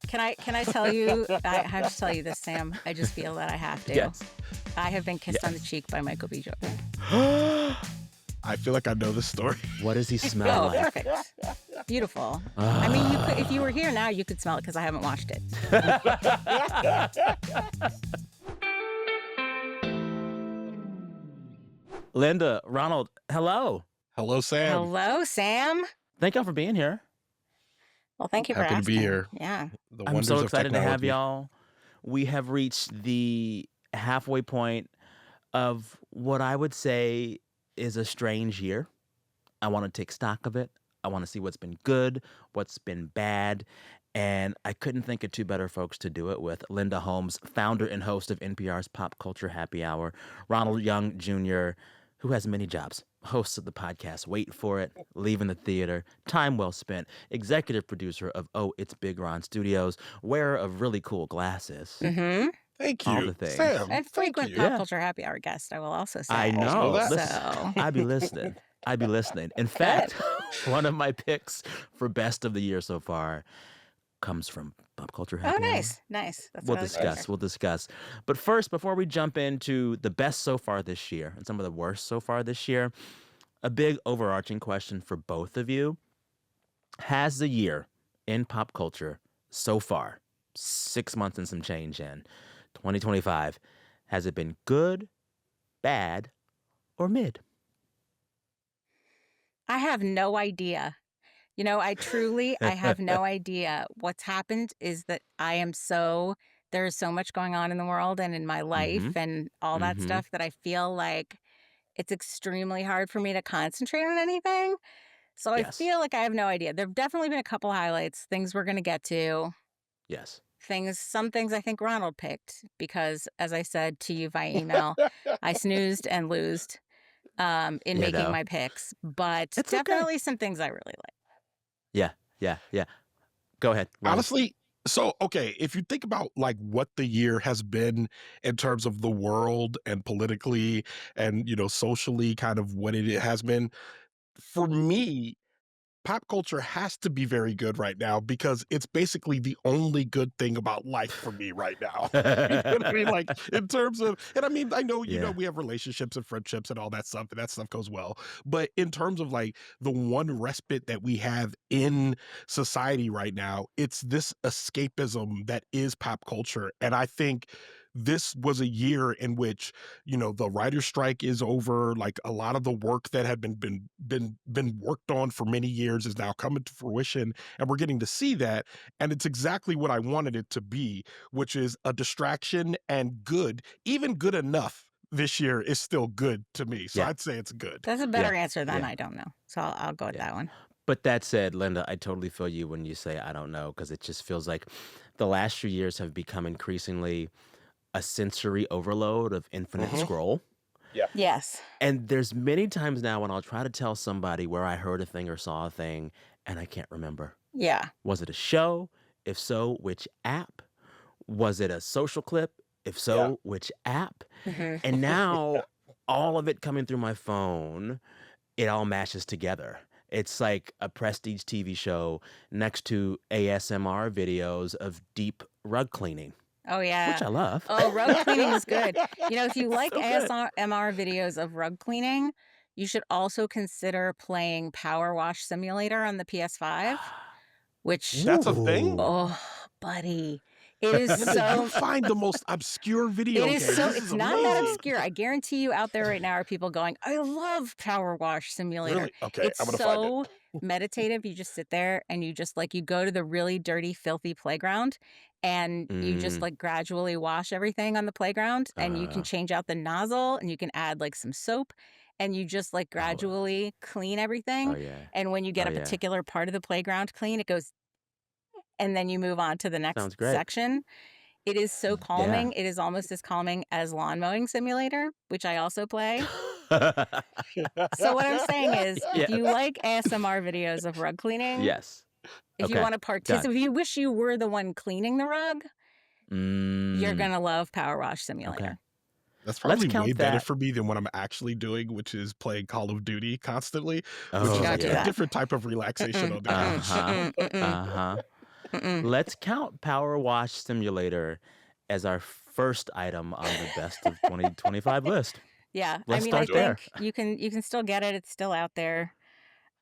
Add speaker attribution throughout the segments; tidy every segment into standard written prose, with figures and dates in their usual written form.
Speaker 1: Can I tell you? I have to tell you this, Sam. I just feel that I have to.
Speaker 2: Yes.
Speaker 1: I have been kissed on the cheek by Michael B. Jordan.
Speaker 3: I feel like I know this story.
Speaker 2: What does he smell like?
Speaker 1: Perfect. Beautiful. I mean, you could, if you were here now, you could smell it because I haven't watched it.
Speaker 2: Linda, Ronald, hello.
Speaker 3: Hello, Sam.
Speaker 1: Hello, Sam.
Speaker 2: Thank y'all for being here.
Speaker 1: Well, thank you for
Speaker 3: Happy
Speaker 1: asking.
Speaker 3: to be here.
Speaker 1: Yeah.
Speaker 3: The
Speaker 2: I'm
Speaker 3: wonders
Speaker 2: so
Speaker 3: of
Speaker 2: excited to have
Speaker 3: technology.
Speaker 2: y'all. We have reached the halfway point of what I would say is a strange year. I want to take stock of it. I want to see what's been good, what's been bad. And I couldn't think of two better folks to do it with. Linda Holmes, founder and host of NPR's Pop Culture Happy Hour. Ronald Young Jr., who has many jobs. Host of the podcast Wait For It, Leaving the Theater, Time Well Spent, executive producer of Oh, It's Big Ron Studios, wearer of really cool glasses.
Speaker 1: Mm-hmm.
Speaker 3: Thank you,
Speaker 2: All the things.
Speaker 3: Sam.
Speaker 1: And frequent
Speaker 3: thank
Speaker 1: pop
Speaker 3: you.
Speaker 1: culture happy hour guest, I will also say.
Speaker 2: I know.
Speaker 3: Also that.
Speaker 2: Listen, I'd be listening. In fact, one of my picks for best of the year so far comes from Pop Culture Happy
Speaker 1: Oh,
Speaker 2: Hour.
Speaker 1: nice. That's
Speaker 2: We'll
Speaker 1: what I was gonna
Speaker 2: discuss.
Speaker 1: say.
Speaker 2: We'll discuss. But first, before we jump into the best so far this year and some of the worst so far this year, a big overarching question for both of you. Has the year in pop culture so far, 6 months and some change in 2025, has it been good, bad, or mid?
Speaker 1: I have no idea. You know, I have no idea. What's happened is that there is so much going on in the world and in my life
Speaker 2: Mhm.
Speaker 1: and all that
Speaker 2: Mhm.
Speaker 1: stuff that I feel like it's extremely hard for me to concentrate on anything. So I
Speaker 2: Yes.
Speaker 1: feel like I have no idea. There have definitely been a couple highlights, things we're going to get to.
Speaker 2: Yes.
Speaker 1: Some things I think Ronald picked because, as I said to you via email, I snoozed and loosed in
Speaker 2: You
Speaker 1: making
Speaker 2: know.
Speaker 1: my picks. But
Speaker 2: It's okay.
Speaker 1: definitely some things I really like.
Speaker 2: Yeah. Go ahead. Ronald.
Speaker 3: Honestly, so, okay, if you think about like what the year has been in terms of the world and politically and, socially, kind of what it has been, for me, pop culture has to be very good right now because it's basically the only good thing about life for me right now. You know what I mean? Like in terms of, and I mean, I know,
Speaker 2: Yeah.
Speaker 3: we have relationships and friendships and all that stuff, and that stuff goes well. But in terms of like the one respite that we have in society right now, it's this escapism that is pop culture. And I think this was a year in which, the writer's strike is over. Like a lot of the work that had been worked on for many years is now coming to fruition, and we're getting to see that. And it's exactly what I wanted it to be, which is a distraction and good, even good enough. This year is still good to me. So
Speaker 2: Yeah.
Speaker 3: I'd say it's good.
Speaker 1: That's a better
Speaker 2: Yeah,
Speaker 1: answer than
Speaker 2: yeah.
Speaker 1: I don't know. So I'll go with
Speaker 2: Yeah.
Speaker 1: that one.
Speaker 2: But that said, Linda, I totally feel you when you say I don't know, because it just feels like the last few years have become increasingly a sensory overload of infinite
Speaker 3: Mhm.
Speaker 2: scroll.
Speaker 1: Yes.
Speaker 2: And there's many times now when I'll try to tell somebody where I heard a thing or saw a thing, and I can't remember.
Speaker 1: Yeah.
Speaker 2: Was it a show? If so, which app? Was it a social clip? If so, which app?
Speaker 1: Mhm.
Speaker 2: And now all of it coming through my phone, it all mashes together. It's like a prestige TV show next to ASMR videos of deep rug cleaning,
Speaker 1: Oh, yeah.
Speaker 2: which I love.
Speaker 1: Oh, rug cleaning is good. If you like
Speaker 2: So good.
Speaker 1: ASMR videos of rug cleaning, you should also consider playing Power Wash Simulator on the PS5, which,
Speaker 3: That's a thing?
Speaker 2: Ooh.
Speaker 1: oh, buddy, it is
Speaker 3: Linda,
Speaker 1: so.
Speaker 3: you find the most obscure video
Speaker 1: It
Speaker 3: games.
Speaker 1: is so.
Speaker 3: This
Speaker 1: It's
Speaker 3: is
Speaker 1: not that
Speaker 3: amazing.
Speaker 1: obscure. I guarantee you, out there right now are people going, "I love Power Wash Simulator."
Speaker 3: Really? Okay,
Speaker 1: It's
Speaker 3: I'm gonna find it.
Speaker 1: so meditative. You just sit there and you just you go to the really dirty, filthy playground, and you just
Speaker 2: Mm.
Speaker 1: gradually wash everything on the playground, and you can
Speaker 2: Uh,
Speaker 1: change out the nozzle, and you can add some soap, and you just
Speaker 2: oh,
Speaker 1: gradually clean
Speaker 2: oh,
Speaker 1: everything.
Speaker 2: yeah.
Speaker 1: And when you get
Speaker 2: Oh,
Speaker 1: a
Speaker 2: yeah.
Speaker 1: particular part of the playground clean, it goes, and then you move on to the next
Speaker 2: Sounds great.
Speaker 1: section. It is so
Speaker 2: Yeah.
Speaker 1: calming. It is almost as calming as Lawn Mowing Simulator, which I also play. So what I'm saying is, if
Speaker 2: Yeah.
Speaker 1: you like ASMR videos of rug cleaning,
Speaker 2: Yes.
Speaker 1: if you
Speaker 2: Okay.
Speaker 1: want to participate, if you wish you were the one cleaning the rug, you're
Speaker 2: Mm.
Speaker 1: going to love Power Wash
Speaker 2: Okay.
Speaker 1: Simulator.
Speaker 3: That's
Speaker 2: Let's
Speaker 3: probably way
Speaker 2: count
Speaker 3: better
Speaker 2: that.
Speaker 3: for me than what I'm actually doing, which is playing Call of Duty constantly, which
Speaker 2: Oh,
Speaker 3: is
Speaker 1: Don't
Speaker 3: like
Speaker 1: do
Speaker 3: a
Speaker 1: that.
Speaker 3: different type of relaxation on the couch.
Speaker 2: Uh-huh. Uh-huh.
Speaker 1: Mm-mm.
Speaker 2: Let's count Power Wash Simulator as our first item on the best of 2025 list.
Speaker 1: Yeah, I
Speaker 2: Let's
Speaker 1: mean, I
Speaker 2: start there.
Speaker 1: think you can still get it. It's still out there.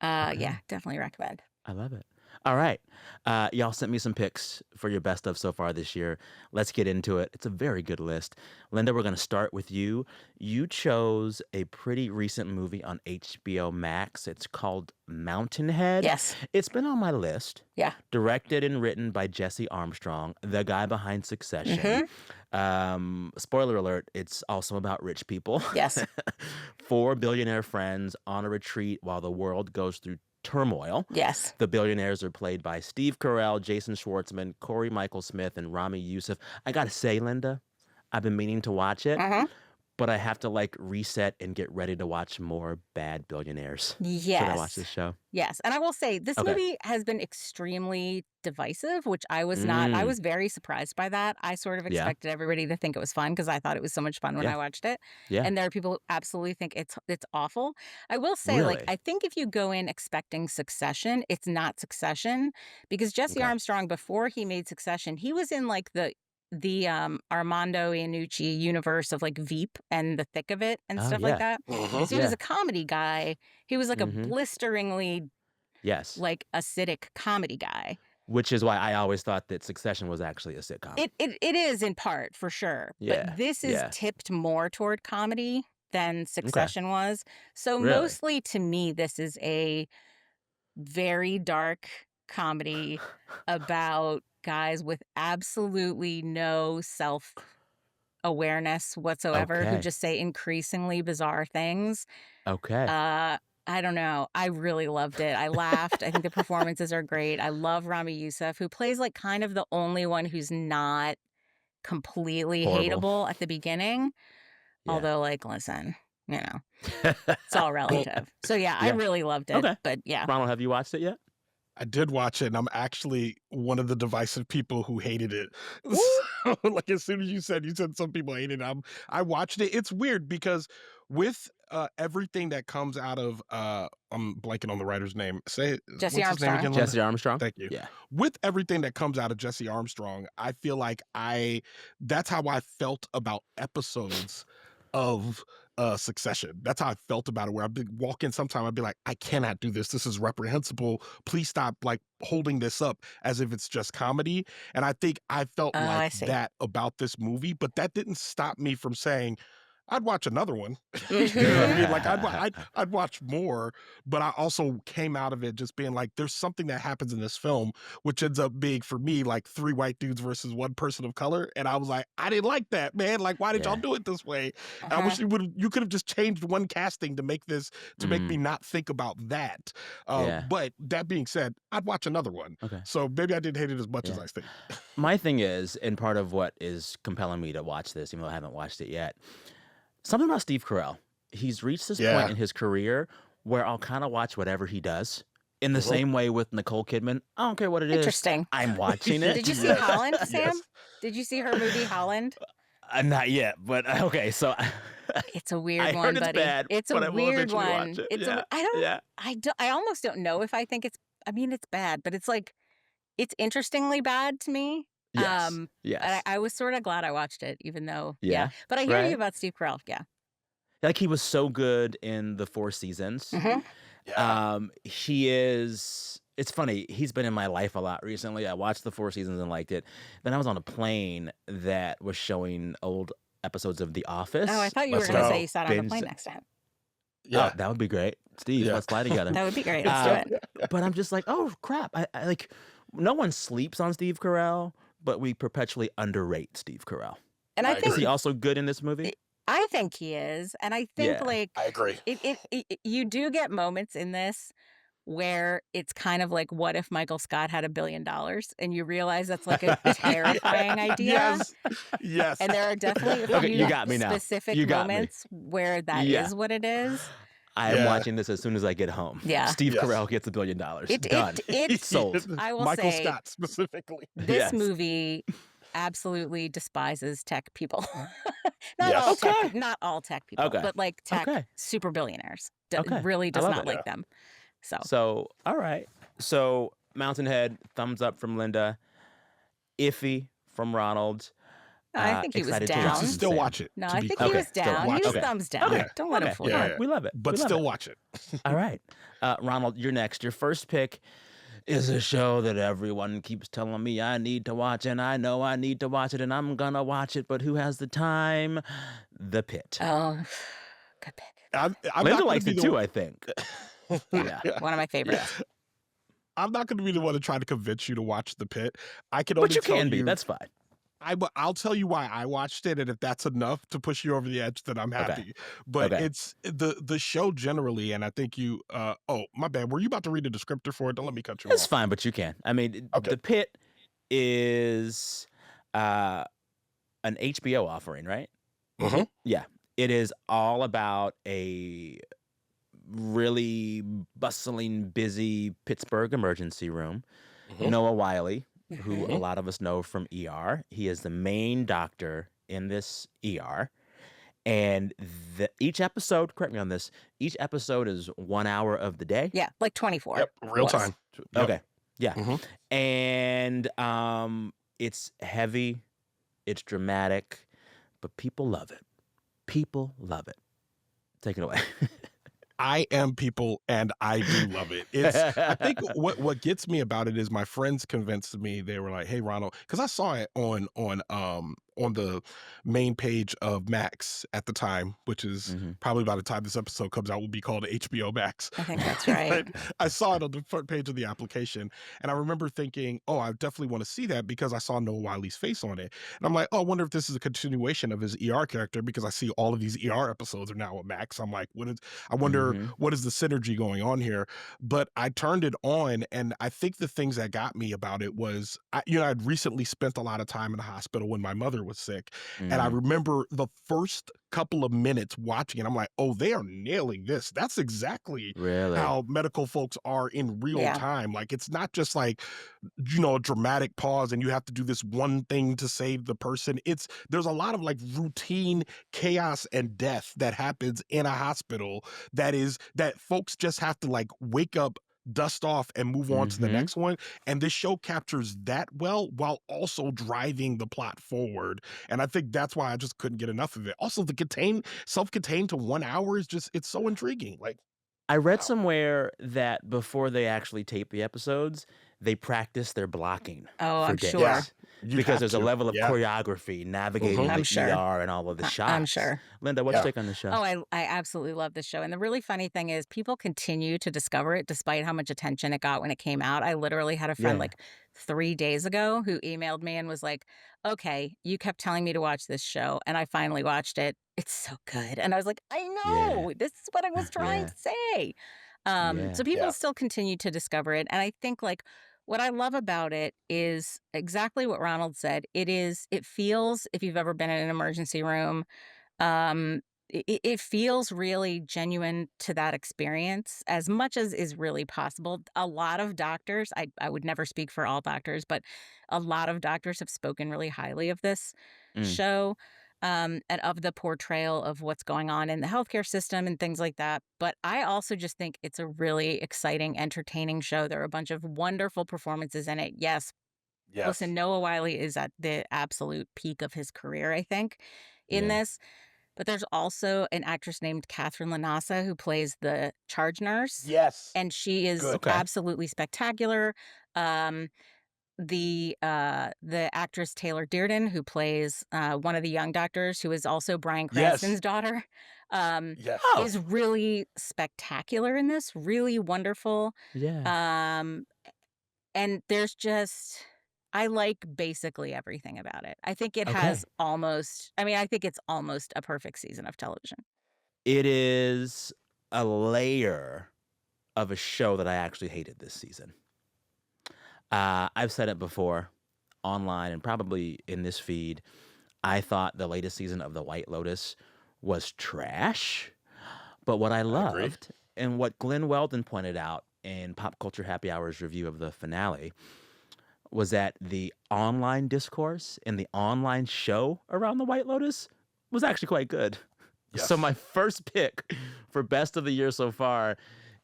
Speaker 1: Yeah,
Speaker 2: Okay.
Speaker 1: definitely recommend.
Speaker 2: I love it. All right. Y'all sent me some picks for your best of so far this year. Let's get into it. It's a very good list. Linda, we're going to start with you. You chose a pretty recent movie on HBO Max. It's called Mountainhead.
Speaker 1: Yes.
Speaker 2: It's been on my list.
Speaker 1: Yeah.
Speaker 2: Directed and written by Jesse Armstrong, the guy behind Succession. Spoiler alert, it's also about rich people.
Speaker 1: Yes.
Speaker 2: 4 billionaire friends on a retreat while the world goes through turmoil.
Speaker 1: Yes.
Speaker 2: The billionaires are played by Steve Carell, Jason Schwartzman, Corey Michael Smith, and Rami Youssef. I gotta say, Linda, I've been meaning to watch it, but I have to reset and get ready to watch more bad billionaires.
Speaker 1: Yes.
Speaker 2: Should I watch this show?
Speaker 1: Yes. And I will say this movie has been extremely divisive, which I was not. I was very surprised by that. I sort of expected everybody to think it was fun because I thought it was so much fun when I watched it.
Speaker 2: Yeah.
Speaker 1: And there are people who absolutely think it's awful. I will say,
Speaker 2: Really?
Speaker 1: I think if you go in expecting Succession, it's not Succession because Jesse Armstrong, before he made Succession, he was in the Armando Iannucci universe of Veep and The Thick of It and stuff like that. So he was a comedy guy. He was a blisteringly acidic comedy guy.
Speaker 2: Which is why I always thought that Succession was actually a sitcom.
Speaker 1: It is in part, for sure.
Speaker 2: Yeah,
Speaker 1: But this is tipped more toward comedy than Succession was. So
Speaker 2: Really?
Speaker 1: mostly to me, this is a very dark comedy about guys with absolutely no self-awareness whatsoever who
Speaker 2: Okay.
Speaker 1: just say increasingly bizarre things.
Speaker 2: Okay.
Speaker 1: I don't know. I really loved it. I laughed. I think the performances are great. I love Rami Youssef, who plays kind of the only one who's not completely
Speaker 2: Horrible.
Speaker 1: hateable at the beginning.
Speaker 2: Yeah.
Speaker 1: Although, listen, it's all relative. So yeah, I really loved it.
Speaker 2: Okay.
Speaker 1: But yeah.
Speaker 2: Ronald, have you watched it yet?
Speaker 3: I did watch it, and I'm actually one of the divisive people who hated it. So, as soon as you said some people hated it, I watched it. It's weird because with everything that comes out of I'm blanking on the writer's name. Say
Speaker 1: Jesse
Speaker 3: what's his name
Speaker 1: Armstrong.
Speaker 3: again, Linda?
Speaker 2: Jesse Armstrong?
Speaker 3: Thank you.
Speaker 2: Yeah.
Speaker 3: With everything that comes out of Jesse Armstrong, I feel like that's how I felt about episodes of Succession. That's how I felt about it, where I'd be walking sometime, I'd be like, I cannot do this. This is reprehensible. Please stop holding this up as if it's just comedy. And I think I felt
Speaker 1: I see.
Speaker 3: that about this movie, but that didn't stop me from saying, I'd watch another one. You know what I mean? I'd watch more, but I also came out of it just being there's something that happens in this film, which ends up being for me 3 white dudes versus 1 person of color, and I was like, I didn't like that, man. Why did y'all do it this way? I wish you could have just changed one casting to make me not think about that. But that being said, I'd watch another one.
Speaker 2: Okay.
Speaker 3: So maybe I didn't hate it as much as I think.
Speaker 2: My thing is, and part of what is compelling me to watch this, even though I haven't watched it yet, something about Steve Carell. He's reached this point in his career where I'll kind of watch whatever he does. In the same way with Nicole Kidman. I don't care what it is.
Speaker 1: Interesting.
Speaker 2: I'm watching it.
Speaker 1: Did you see Holland, Sam?
Speaker 3: Yes.
Speaker 1: Did you see her movie Holland?
Speaker 2: Not yet, but okay. So
Speaker 1: It's a weird
Speaker 2: I
Speaker 1: one,
Speaker 2: heard it's
Speaker 1: buddy.
Speaker 2: bad,
Speaker 1: It's a
Speaker 2: but I will
Speaker 1: weird
Speaker 2: eventually
Speaker 1: one.
Speaker 2: watch it.
Speaker 1: It's
Speaker 2: Yeah.
Speaker 1: I almost don't know if I think it's. I mean, it's bad, but it's it's interestingly bad to me.
Speaker 2: Yes.
Speaker 1: And
Speaker 2: Yes.
Speaker 1: I was sort of glad I watched it, even though.
Speaker 2: Yeah.
Speaker 1: But I hear
Speaker 2: Right.
Speaker 1: you about Steve Carell. Yeah.
Speaker 2: He was so good in the 4 Seasons. He is. It's funny. He's been in my life a lot recently. I watched the 4 Seasons and liked it. Then I was on a plane that was showing old episodes of The Office.
Speaker 1: Oh, I thought you were
Speaker 2: Let's
Speaker 1: going to
Speaker 2: go
Speaker 1: say you sat on the
Speaker 2: binge
Speaker 1: plane
Speaker 2: it.
Speaker 1: next time.
Speaker 2: Oh, that would be great. Steve,
Speaker 3: Yeah.
Speaker 2: let's fly together.
Speaker 1: That would be great. Let's do it.
Speaker 2: But I'm just oh crap. I no one sleeps on Steve Carell, but we perpetually underrate Steve Carell.
Speaker 1: And I
Speaker 3: I
Speaker 1: think
Speaker 2: Is he also good in this movie?
Speaker 1: I think he is, and I think
Speaker 2: Yeah.
Speaker 3: I agree.
Speaker 1: you do get moments in this where it's kind of what if Michael Scott had $1 billion, and you realize that's a terrifying idea.
Speaker 3: Yes.
Speaker 1: And there are definitely a
Speaker 2: Okay,
Speaker 1: few
Speaker 2: you got me now.
Speaker 1: specific
Speaker 2: You got me.
Speaker 1: moments where that is
Speaker 2: Yeah.
Speaker 1: what it is.
Speaker 2: I am
Speaker 3: Yeah.
Speaker 2: watching this as soon as I get home.
Speaker 1: Yeah.
Speaker 2: Steve
Speaker 3: Yes.
Speaker 2: Carell gets $1 billion.
Speaker 1: It-
Speaker 2: Done.
Speaker 1: it-
Speaker 2: Sold.
Speaker 1: I will
Speaker 3: Michael
Speaker 1: say-
Speaker 3: Scott specifically.
Speaker 1: This
Speaker 2: Yes.
Speaker 1: movie absolutely despises tech people.
Speaker 3: Yes.
Speaker 1: Not all tech people,
Speaker 2: Okay.
Speaker 1: but tech
Speaker 2: Okay.
Speaker 1: super billionaires.
Speaker 2: Okay.
Speaker 1: Really does
Speaker 2: I love
Speaker 1: not
Speaker 2: it.
Speaker 1: like them. So
Speaker 2: So, all right. So, Mountainhead, thumbs up from Linda. iffy from Ronald.
Speaker 1: I think he was
Speaker 2: Excited to
Speaker 3: But
Speaker 2: watch
Speaker 3: to
Speaker 1: down.
Speaker 2: from
Speaker 3: still
Speaker 2: Sam.
Speaker 3: watch it.
Speaker 1: No,
Speaker 3: To
Speaker 1: I
Speaker 3: be
Speaker 1: think
Speaker 3: clear.
Speaker 1: he was
Speaker 2: Still
Speaker 1: down.
Speaker 2: watch.
Speaker 1: He was
Speaker 2: Okay.
Speaker 1: thumbs down.
Speaker 2: Okay.
Speaker 1: Don't let him
Speaker 2: Okay.
Speaker 1: fool
Speaker 3: Yeah,
Speaker 1: you.
Speaker 3: yeah.
Speaker 2: We love it.
Speaker 3: But
Speaker 2: We love
Speaker 3: still
Speaker 2: it.
Speaker 3: watch it.
Speaker 2: All right. Ronald, you're next. Your first pick is a show that everyone keeps telling me I need to watch, and I know I need to watch it, and I'm gonna watch it, but who has the time? The Pit.
Speaker 1: Oh, good pick.
Speaker 3: I'm
Speaker 2: Linda
Speaker 3: not going
Speaker 2: likes
Speaker 3: to be
Speaker 2: it too, I think.
Speaker 1: Yeah,
Speaker 2: Yeah.
Speaker 1: one of my
Speaker 3: Yeah.
Speaker 1: favorites.
Speaker 3: I'm not going to be the one to try to convince you to watch The Pit. I can
Speaker 2: But
Speaker 3: only
Speaker 2: you
Speaker 3: tell
Speaker 2: can be.
Speaker 3: you.
Speaker 2: That's fine.
Speaker 3: I'll tell you why I watched it, and if that's enough to push you over the edge, then I'm
Speaker 2: Okay.
Speaker 3: happy. But
Speaker 2: Okay.
Speaker 3: it's the show generally, and I think you. Oh, my bad. Were you about to read a descriptor for it? Don't let me cut you
Speaker 2: It's
Speaker 3: off.
Speaker 2: fine, but you can. I mean,
Speaker 3: Okay.
Speaker 2: The Pit is an HBO offering, right?
Speaker 3: Mm-hmm.
Speaker 2: Yeah. It is all about a really bustling, busy Pittsburgh emergency room.
Speaker 3: Mhm.
Speaker 2: Noah Wiley, who a
Speaker 3: Mhm.
Speaker 2: lot of us know from ER, he is the main doctor in this ER. And each episode, correct me on this, each episode is 1 hour of the day.
Speaker 1: Yeah, like 24.
Speaker 3: Yep. Real
Speaker 1: was.
Speaker 3: time. Yep.
Speaker 2: Okay. Yeah.
Speaker 3: Mhm.
Speaker 2: And it's heavy, it's dramatic, but people love it. People love it. Take it away.
Speaker 3: I am people, and I do love it. I think what gets me about it is my friends convinced me. They were like, "Hey, Ronald," because I saw it on the main page of Max at the time, which is
Speaker 2: Mhm.
Speaker 3: probably by the time this episode comes out will be called HBO Max.
Speaker 1: I think that's right.
Speaker 3: But I saw it on the front page of the application, and I remember thinking, "Oh, I definitely want to see that," because I saw Noah Wiley's face on it, and I'm like, "Oh, I wonder if this is a continuation of his ER character," because I see all of these ER episodes are now on Max. I'm like, I wonder
Speaker 2: Mhm.
Speaker 3: what is the synergy going on here. But I turned it on, and I think the things that got me about it was, I'd recently spent a lot of time in the hospital when my mother was sick, and I
Speaker 2: Mhm.
Speaker 3: remember the first couple of minutes watching it, I'm like, oh, they are nailing this. That's exactly
Speaker 2: Really?
Speaker 3: how medical folks are in real
Speaker 1: Yeah.
Speaker 3: time. Like, it's not just like, a dramatic pause and you have to do this one thing to save the person. There's a lot of like routine chaos and death that happens in a hospital that folks just have to like wake up, dust off, and move on to the
Speaker 2: Mhm.
Speaker 3: next one. And this show captures that well while also driving the plot forward. And I think that's why I just couldn't get enough of it. Also, the self-contained to 1 hour is just, it's so intriguing. Like,
Speaker 2: I read
Speaker 3: wow.
Speaker 2: somewhere that before they actually tape the episodes, they practice their blocking
Speaker 1: Oh,
Speaker 2: for
Speaker 1: I'm
Speaker 2: days.
Speaker 1: sure.
Speaker 3: Yeah. You
Speaker 2: Because
Speaker 3: have
Speaker 2: there's a
Speaker 3: to.
Speaker 2: level of
Speaker 3: Yeah.
Speaker 2: choreography navigating
Speaker 1: I'm
Speaker 2: the
Speaker 1: sure.
Speaker 2: ER and all of the shots.
Speaker 1: I'm sure.
Speaker 2: Linda, what's your
Speaker 3: Yeah.
Speaker 2: take on the show?
Speaker 1: Oh, I absolutely love this show. And the really funny thing is people continue to discover it despite how much attention it got when it came out. I literally had a friend
Speaker 2: Yeah.
Speaker 1: like 3 days ago who emailed me and was like, "Okay, you kept telling me to watch this show and I finally watched it. It's so good." And I was like, "I
Speaker 2: Yeah.
Speaker 1: know. This is what I was trying
Speaker 2: Yeah.
Speaker 1: to say."
Speaker 2: Yeah.
Speaker 1: So people
Speaker 3: Yeah.
Speaker 1: still continue to discover it. And I think like what I love about it is exactly what Ronald said. It feels, if you've ever been in an emergency room, it feels really genuine to that experience as much as is really possible. A lot of doctors, I would never speak for all doctors, but a lot of doctors have spoken really highly of this
Speaker 2: Mm.
Speaker 1: show, and of the portrayal of what's going on in the healthcare system and things like that. But I also just think it's a really exciting, entertaining show. There are a bunch of wonderful performances in it. Yes,
Speaker 3: Yes.
Speaker 1: listen, Noah Wiley is at the absolute peak of his career, I think, in
Speaker 2: Yeah.
Speaker 1: this. But there's also an actress named Catherine Lanassa who plays the charge nurse,
Speaker 3: Yes.
Speaker 1: and she is
Speaker 3: Good.
Speaker 2: Okay.
Speaker 1: absolutely spectacular. Um, the actress Taylor Dearden, who plays one of the young doctors, who is also Bryan
Speaker 3: Yes.
Speaker 1: Cranston's daughter,
Speaker 3: Yes.
Speaker 2: Oh.
Speaker 1: is really spectacular in this. Really wonderful.
Speaker 2: Yeah.
Speaker 1: And there's just, I like basically everything about it. I think it
Speaker 2: Okay.
Speaker 1: has almost, I mean, I think it's almost a perfect season of television.
Speaker 2: It is a layer of a show that I actually hated this season. I've said it before online and probably in this feed. I thought the latest season of The White Lotus was trash. But what I
Speaker 3: agree.
Speaker 2: loved, and what Glenn Weldon pointed out in Pop Culture Happy Hour's review of the finale, was that the online discourse and the online show around The White Lotus was actually quite good. So
Speaker 3: Yes.
Speaker 2: my first pick for best of the year so far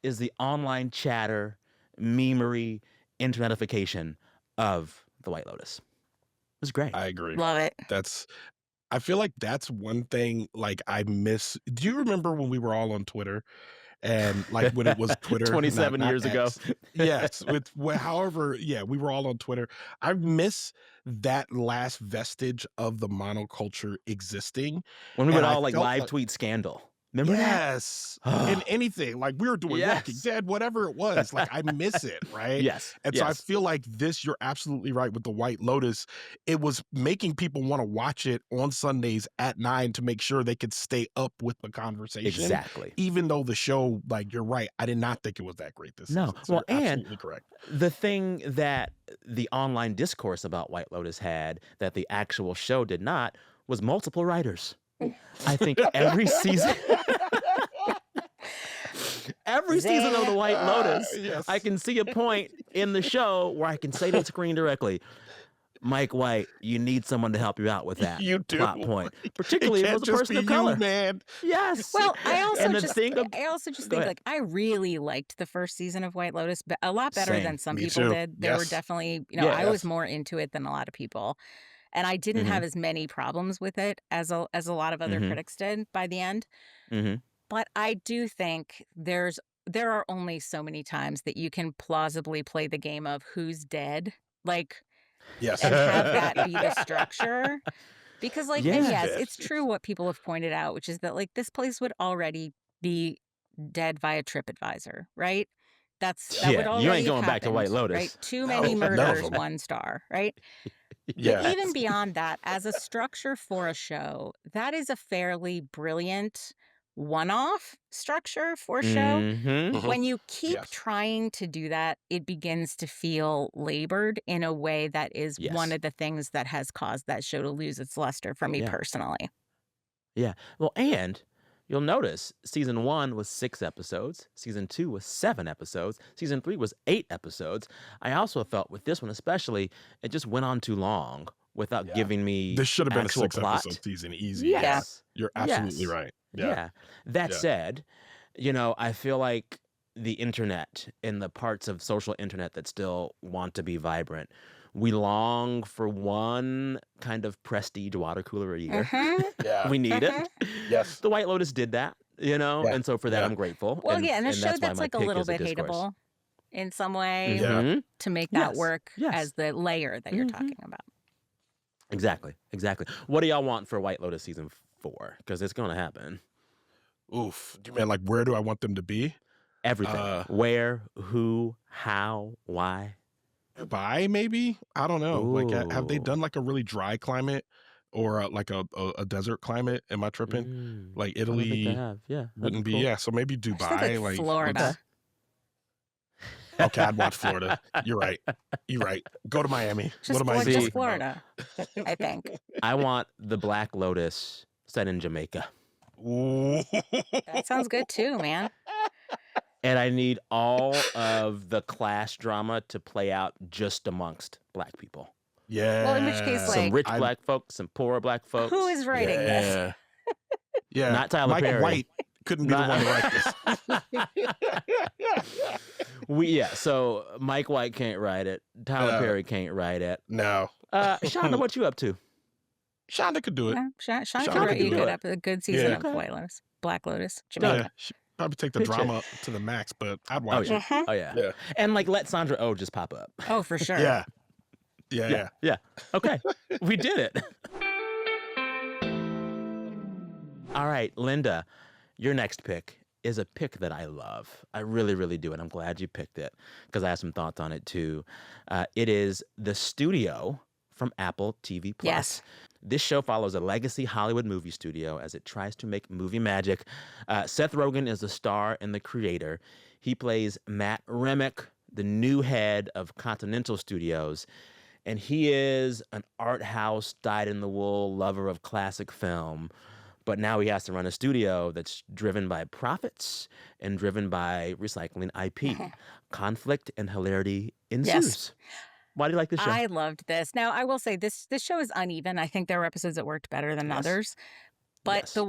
Speaker 2: is the online chatter, memery, internetification of The White Lotus. was great.
Speaker 3: I agree.
Speaker 1: Love it.
Speaker 3: I feel like that's one thing like I miss. Do you remember when we were all on Twitter and like when it was Twitter,
Speaker 2: 27
Speaker 3: not
Speaker 2: years ago.
Speaker 3: X? Yes, however, yeah, we were all on Twitter. I miss that last vestige of the monoculture existing,
Speaker 2: When we would
Speaker 3: and I
Speaker 2: all like
Speaker 3: felt
Speaker 2: live
Speaker 3: like
Speaker 2: tweet Scandal. Remember
Speaker 3: yes, in
Speaker 2: that?
Speaker 3: anything like we were doing Walking
Speaker 2: Yes.
Speaker 3: Dead, whatever it was. Like I miss it, right?
Speaker 2: Yes.
Speaker 3: And so I
Speaker 2: Yes.
Speaker 3: feel like this, you're absolutely right with the White Lotus. It was making people want to watch it on Sundays at 9 to make sure they could stay up with the conversation.
Speaker 2: Exactly.
Speaker 3: Even though the show, like you're right, I did not think it was that great this
Speaker 2: No.
Speaker 3: season. So
Speaker 2: Well,
Speaker 3: you're
Speaker 2: and
Speaker 3: absolutely correct.
Speaker 2: the thing that the online discourse about White Lotus had that the actual show did not was multiple writers. I think every season. Every season of the White Lotus,
Speaker 3: Yes.
Speaker 2: I can see a point in the show where I can say to the screen directly, Mike White, you need someone to help you out with that
Speaker 3: You do.
Speaker 2: plot point. Particularly
Speaker 3: It
Speaker 2: if it
Speaker 3: can't
Speaker 2: was a
Speaker 3: just
Speaker 2: person
Speaker 3: be
Speaker 2: of color.
Speaker 3: you, man.
Speaker 2: Yes.
Speaker 1: Well, I also
Speaker 2: And the
Speaker 1: just
Speaker 2: thing of-
Speaker 1: I also just
Speaker 2: Go
Speaker 1: think
Speaker 2: ahead.
Speaker 1: like I really liked the first season of White Lotus, but a lot better
Speaker 2: Same.
Speaker 1: than some
Speaker 3: Me
Speaker 1: people
Speaker 3: too.
Speaker 1: did. There were
Speaker 3: Yes.
Speaker 1: definitely,
Speaker 2: Yeah.
Speaker 1: I was
Speaker 3: Yes.
Speaker 1: more into it than a lot of people. And I didn't
Speaker 2: Mhm.
Speaker 1: have as many problems with it as a lot of other
Speaker 2: Mhm.
Speaker 1: critics did by the end.
Speaker 2: hmm
Speaker 1: But I do think there are only so many times that you can plausibly play the game of who's dead, like,
Speaker 3: Yes.
Speaker 1: and have that be the structure. Because, like, and
Speaker 2: Yeah.
Speaker 1: yes,
Speaker 3: Yes.
Speaker 1: it's true what people have pointed out, which is that, like, this place would already be dead via TripAdvisor, right? That would
Speaker 2: Yeah, you ain't
Speaker 1: already
Speaker 2: going
Speaker 1: have
Speaker 2: back to White
Speaker 1: happened,
Speaker 2: Lotus.
Speaker 1: right? Too
Speaker 3: No,
Speaker 1: many
Speaker 3: none of
Speaker 1: murders,
Speaker 3: them.
Speaker 1: 1 star, right? But
Speaker 3: Yeah.
Speaker 1: even beyond that, as a structure for a show, that is a fairly brilliant one-off structure for a show.
Speaker 2: Mm-hmm.
Speaker 3: Mhm.
Speaker 1: When you keep
Speaker 3: Yes.
Speaker 1: trying to do that, it begins to feel labored in a way that is one
Speaker 2: Yes.
Speaker 1: of the things that has caused that show to lose its luster for me
Speaker 2: Yeah.
Speaker 1: personally.
Speaker 2: Yeah. Well, and you'll notice season 1 was 6 episodes. Season 2 was 7 episodes. Season 3 was 8 episodes. I also felt with this one especially, it just went on too long without
Speaker 3: Yeah.
Speaker 2: giving me
Speaker 3: This should have been a
Speaker 2: actual
Speaker 3: 6
Speaker 2: plot.
Speaker 3: episode season easy.
Speaker 2: Yes.
Speaker 3: You're absolutely
Speaker 2: Yes.
Speaker 3: right.
Speaker 2: Yeah.
Speaker 3: Yeah.
Speaker 2: That
Speaker 3: Yeah.
Speaker 2: said, I feel like the internet and the parts of social internet that still want to be vibrant, we long for one kind of prestige water cooler a year.
Speaker 3: Yeah.
Speaker 2: We need it.
Speaker 3: Yes.
Speaker 2: The White Lotus did that,
Speaker 3: Yeah.
Speaker 2: and so for that
Speaker 3: Yeah.
Speaker 2: I'm grateful.
Speaker 1: Well,
Speaker 2: and,
Speaker 1: yeah, and a
Speaker 2: and
Speaker 1: show
Speaker 2: that's why
Speaker 1: that's
Speaker 2: my
Speaker 1: like a
Speaker 2: pick
Speaker 1: little
Speaker 2: is a
Speaker 1: bit
Speaker 2: discourse.
Speaker 1: hateable in some way
Speaker 3: Yeah.
Speaker 2: Mhm.
Speaker 1: to make that
Speaker 2: Yes.
Speaker 1: work
Speaker 2: Yes.
Speaker 1: as the layer that you're
Speaker 2: Mhm.
Speaker 1: talking about.
Speaker 2: Exactly. What do y'all want for White Lotus season 4? Because it's going to happen.
Speaker 3: Oof. Do you mean like where do I want them to be?
Speaker 2: Everything. Where, who, how, why.
Speaker 3: Dubai, maybe? I don't know. Like, have they
Speaker 2: Ooh.
Speaker 3: done like a really dry climate or like a desert climate? Am I tripping? Like
Speaker 2: I don't think they
Speaker 3: Italy
Speaker 2: have. Yeah. that'd
Speaker 3: wouldn't be.
Speaker 2: cool.
Speaker 3: Yeah. So maybe
Speaker 1: I just think
Speaker 3: Dubai.
Speaker 1: like
Speaker 3: Like
Speaker 1: Florida.
Speaker 3: Okay, I'd watch Florida. You're right. You're right. Go to Miami.
Speaker 1: Just,
Speaker 3: what am I
Speaker 2: See-
Speaker 1: just
Speaker 3: talking about?
Speaker 1: Florida, I think.
Speaker 2: I want the Black Lotus set in Jamaica.
Speaker 3: Ooh.
Speaker 1: That sounds good too, man.
Speaker 2: And I need all of the class drama to play out just amongst Black people.
Speaker 3: Yeah.
Speaker 1: Well, in which case,
Speaker 2: Some
Speaker 1: like,
Speaker 2: rich Black folks, some poor Black folks.
Speaker 1: who is writing this?
Speaker 3: Yeah. Yeah.
Speaker 2: Not Tyler
Speaker 3: Mike
Speaker 2: Perry.
Speaker 3: White couldn't be
Speaker 2: Not-
Speaker 3: the one to write this.
Speaker 2: So Mike White can't write it. Tyler Perry can't write it.
Speaker 3: No.
Speaker 2: Shonda, what you up to?
Speaker 3: Shonda could do it.
Speaker 1: Yeah, Sean
Speaker 3: Sean
Speaker 1: could
Speaker 3: could
Speaker 1: write you
Speaker 3: do
Speaker 1: a
Speaker 2: it.
Speaker 1: good season
Speaker 3: Yeah.
Speaker 1: of
Speaker 2: Okay.
Speaker 1: White Lotus, Black Lotus,
Speaker 3: Yeah.
Speaker 1: Jamaica.
Speaker 3: She'd probably take the
Speaker 2: Pitch it.
Speaker 3: drama up to the max, but I'd
Speaker 2: Oh
Speaker 3: watch
Speaker 2: yeah.
Speaker 3: it.
Speaker 1: Mhm.
Speaker 2: Oh yeah.
Speaker 3: Yeah.
Speaker 2: And like let Sandra Oh just pop up.
Speaker 1: Oh, for sure.
Speaker 3: Yeah. Yeah.
Speaker 2: Yeah. Okay. We did it. All right, Linda, your next pick is a pick that I love. I really, really do. And I'm glad you picked it because I have some thoughts on it too. It is The Studio from Apple TV Plus.
Speaker 1: Yes.
Speaker 2: This show follows a legacy Hollywood movie studio as it tries to make movie magic. Seth Rogen is the star and the creator. He plays Matt Remick, the new head of Continental Studios. And he is an art house, dyed-in-the-wool lover of classic film. But now he has to run a studio that's driven by profits and driven by recycling IP. Conflict and hilarity ensues. Why do you like this show?
Speaker 1: I loved this. Now, I will say this show is uneven. I think there were episodes that worked better than
Speaker 2: Yes.
Speaker 1: others. But
Speaker 2: Yes.
Speaker 1: the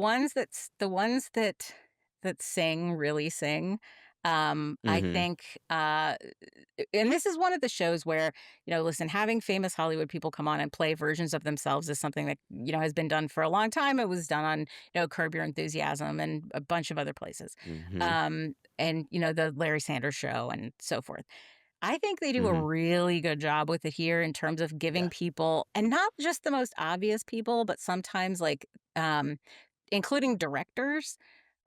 Speaker 1: ones that sing really sing. I
Speaker 2: Mhm.
Speaker 1: think, and this is one of the shows where, listen, having famous Hollywood people come on and play versions of themselves is something that, has been done for a long time. It was done on, Curb Your Enthusiasm and a bunch of other places.
Speaker 2: Mhm.
Speaker 1: And, the Larry Sanders Show and so forth. I think they do a
Speaker 2: Mhm.
Speaker 1: really good job with it here in terms of giving
Speaker 2: Yes.
Speaker 1: people, and not just the most obvious people, but sometimes like, um, including directors,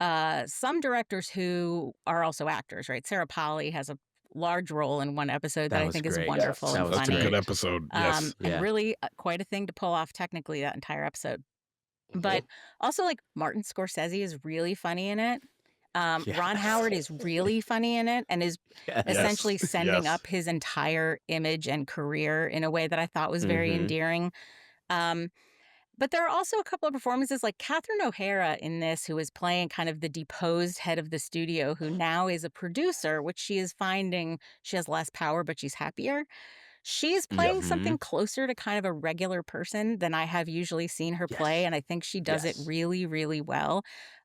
Speaker 1: some directors who are also actors, right? Sarah Polley has a large role in one episode that
Speaker 2: That
Speaker 1: I
Speaker 2: was
Speaker 1: think is
Speaker 2: great.
Speaker 1: wonderful
Speaker 3: Yes,
Speaker 2: That
Speaker 1: and
Speaker 2: was
Speaker 3: that's a good
Speaker 1: funny,
Speaker 2: great.
Speaker 3: episode. Yes.
Speaker 1: and
Speaker 2: Yeah.
Speaker 1: really quite a thing to pull off technically that entire episode. But
Speaker 3: Mhm.
Speaker 1: also, like, Martin Scorsese is really funny in it. Ron
Speaker 2: Yes.
Speaker 1: Howard is really funny in it and is
Speaker 2: Yes.
Speaker 3: Yes.
Speaker 1: essentially sending
Speaker 3: Yes.
Speaker 1: up his entire image and career in a way that I thought was very
Speaker 2: Mhm.
Speaker 1: endearing. Um, but there are also a couple of performances like Catherine O'Hara in this, who is playing kind of the deposed head of the studio, who now is a producer, which she is finding she has less power, but she's happier. She's
Speaker 3: Yep.
Speaker 1: playing something
Speaker 2: Mhm.
Speaker 1: closer to kind of a regular person than I have usually seen her play,
Speaker 2: Yes.
Speaker 1: and I think she does it
Speaker 2: Yes.
Speaker 1: really, really well.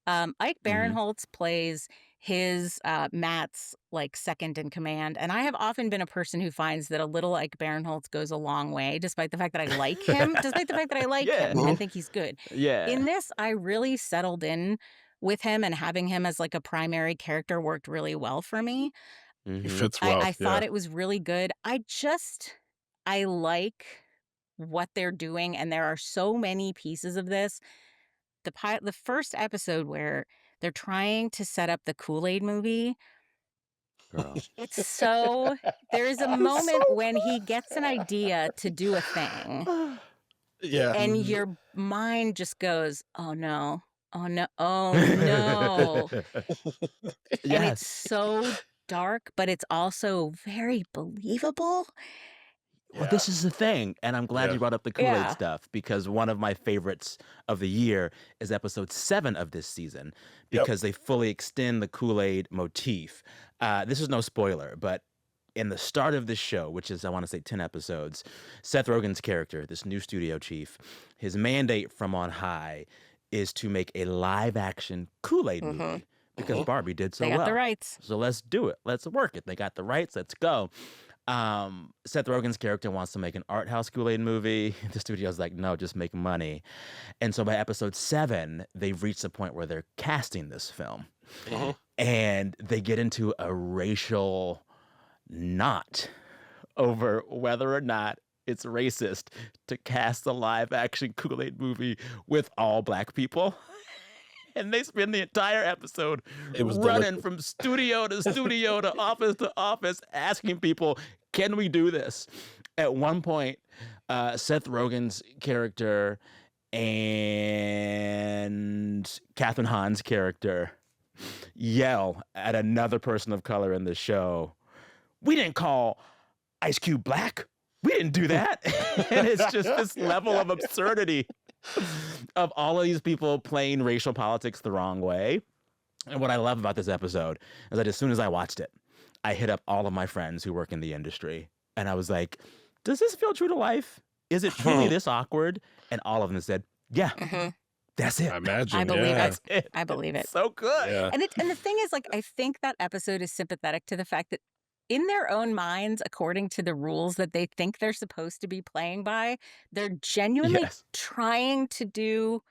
Speaker 1: Ike
Speaker 2: Mhm.
Speaker 1: Barinholtz plays his Matt's like second in command, and I have often been a person who finds that a little Ike Barinholtz goes a long way, despite the fact that I like him, despite the fact that I like
Speaker 2: Yeah.
Speaker 1: him and
Speaker 3: Mhm.
Speaker 1: think he's good. In
Speaker 2: Yeah.
Speaker 1: this, I really settled in with him, and having him as like a primary character worked really well for me.
Speaker 3: It
Speaker 2: Mhm.
Speaker 3: fits
Speaker 1: I
Speaker 3: well.
Speaker 1: thought
Speaker 3: Yeah.
Speaker 1: it was really good. I like what they're doing, and there are so many pieces of this. The first episode where they're trying to set up the Kool-Aid movie,
Speaker 2: Girl.
Speaker 1: it's so there is a
Speaker 3: It's so
Speaker 1: moment when he gets an idea to do a thing,
Speaker 3: yeah.
Speaker 1: and
Speaker 2: Mhm.
Speaker 1: your mind just goes, "Oh, no. Oh, no. Oh, no." And it's
Speaker 2: Yes.
Speaker 1: so dark, but it's also very believable.
Speaker 2: Well,
Speaker 3: Yeah.
Speaker 2: this is the thing, and I'm glad
Speaker 3: Yeah.
Speaker 2: you brought up the Kool-Aid
Speaker 1: Yeah.
Speaker 2: stuff because one of my favorites of the year is episode 7 of this season
Speaker 3: Yep.
Speaker 2: because they fully extend the Kool-Aid motif. This is no spoiler, but in the start of this show, which is, I want to say, 10 episodes, Seth Rogen's character, this new studio chief, his mandate from on high is to make a live-action Kool-Aid
Speaker 1: Mhm.
Speaker 2: movie because
Speaker 3: Mhm.
Speaker 2: Barbie did
Speaker 1: They
Speaker 2: so
Speaker 1: got the
Speaker 2: well.
Speaker 1: rights.
Speaker 2: So let's do it. Let's work it. They got the rights. Let's go. Seth Rogen's character wants to make an art house Kool-Aid movie. The studio's like, no, just make money. And so by episode 7, they've reached the point where they're casting this film.
Speaker 3: Mhm.
Speaker 2: And they get into a racial knot over whether or not it's racist to cast a live action Kool-Aid movie with all black people. And they spend the entire episode
Speaker 3: It was
Speaker 2: running
Speaker 3: delicious.
Speaker 2: from studio to office, asking people, can we do this? At one point, Seth Rogen's character and Catherine Hahn's character yell at another person of color in the show, we didn't call Ice Cube black. We didn't do that. And it's just this level of absurdity of all of these people playing racial politics the wrong way. And what I love about this episode is that as soon as I watched it, I hit up all of my friends who work in the industry. And I was like, does this feel true to life? Is it truly this awkward? And all of them said, yeah,
Speaker 1: Mhm.
Speaker 2: that's it.
Speaker 3: I
Speaker 1: I
Speaker 3: imagine.
Speaker 1: believe
Speaker 3: Yeah.
Speaker 1: it.
Speaker 2: That's it.
Speaker 1: I believe it.
Speaker 2: It's so good.
Speaker 3: Yeah.
Speaker 1: And the thing is, like, I think that episode is sympathetic to the fact that in their own minds, according to the rules that they think they're supposed to be playing by, they're genuinely
Speaker 2: Yes.
Speaker 1: trying to do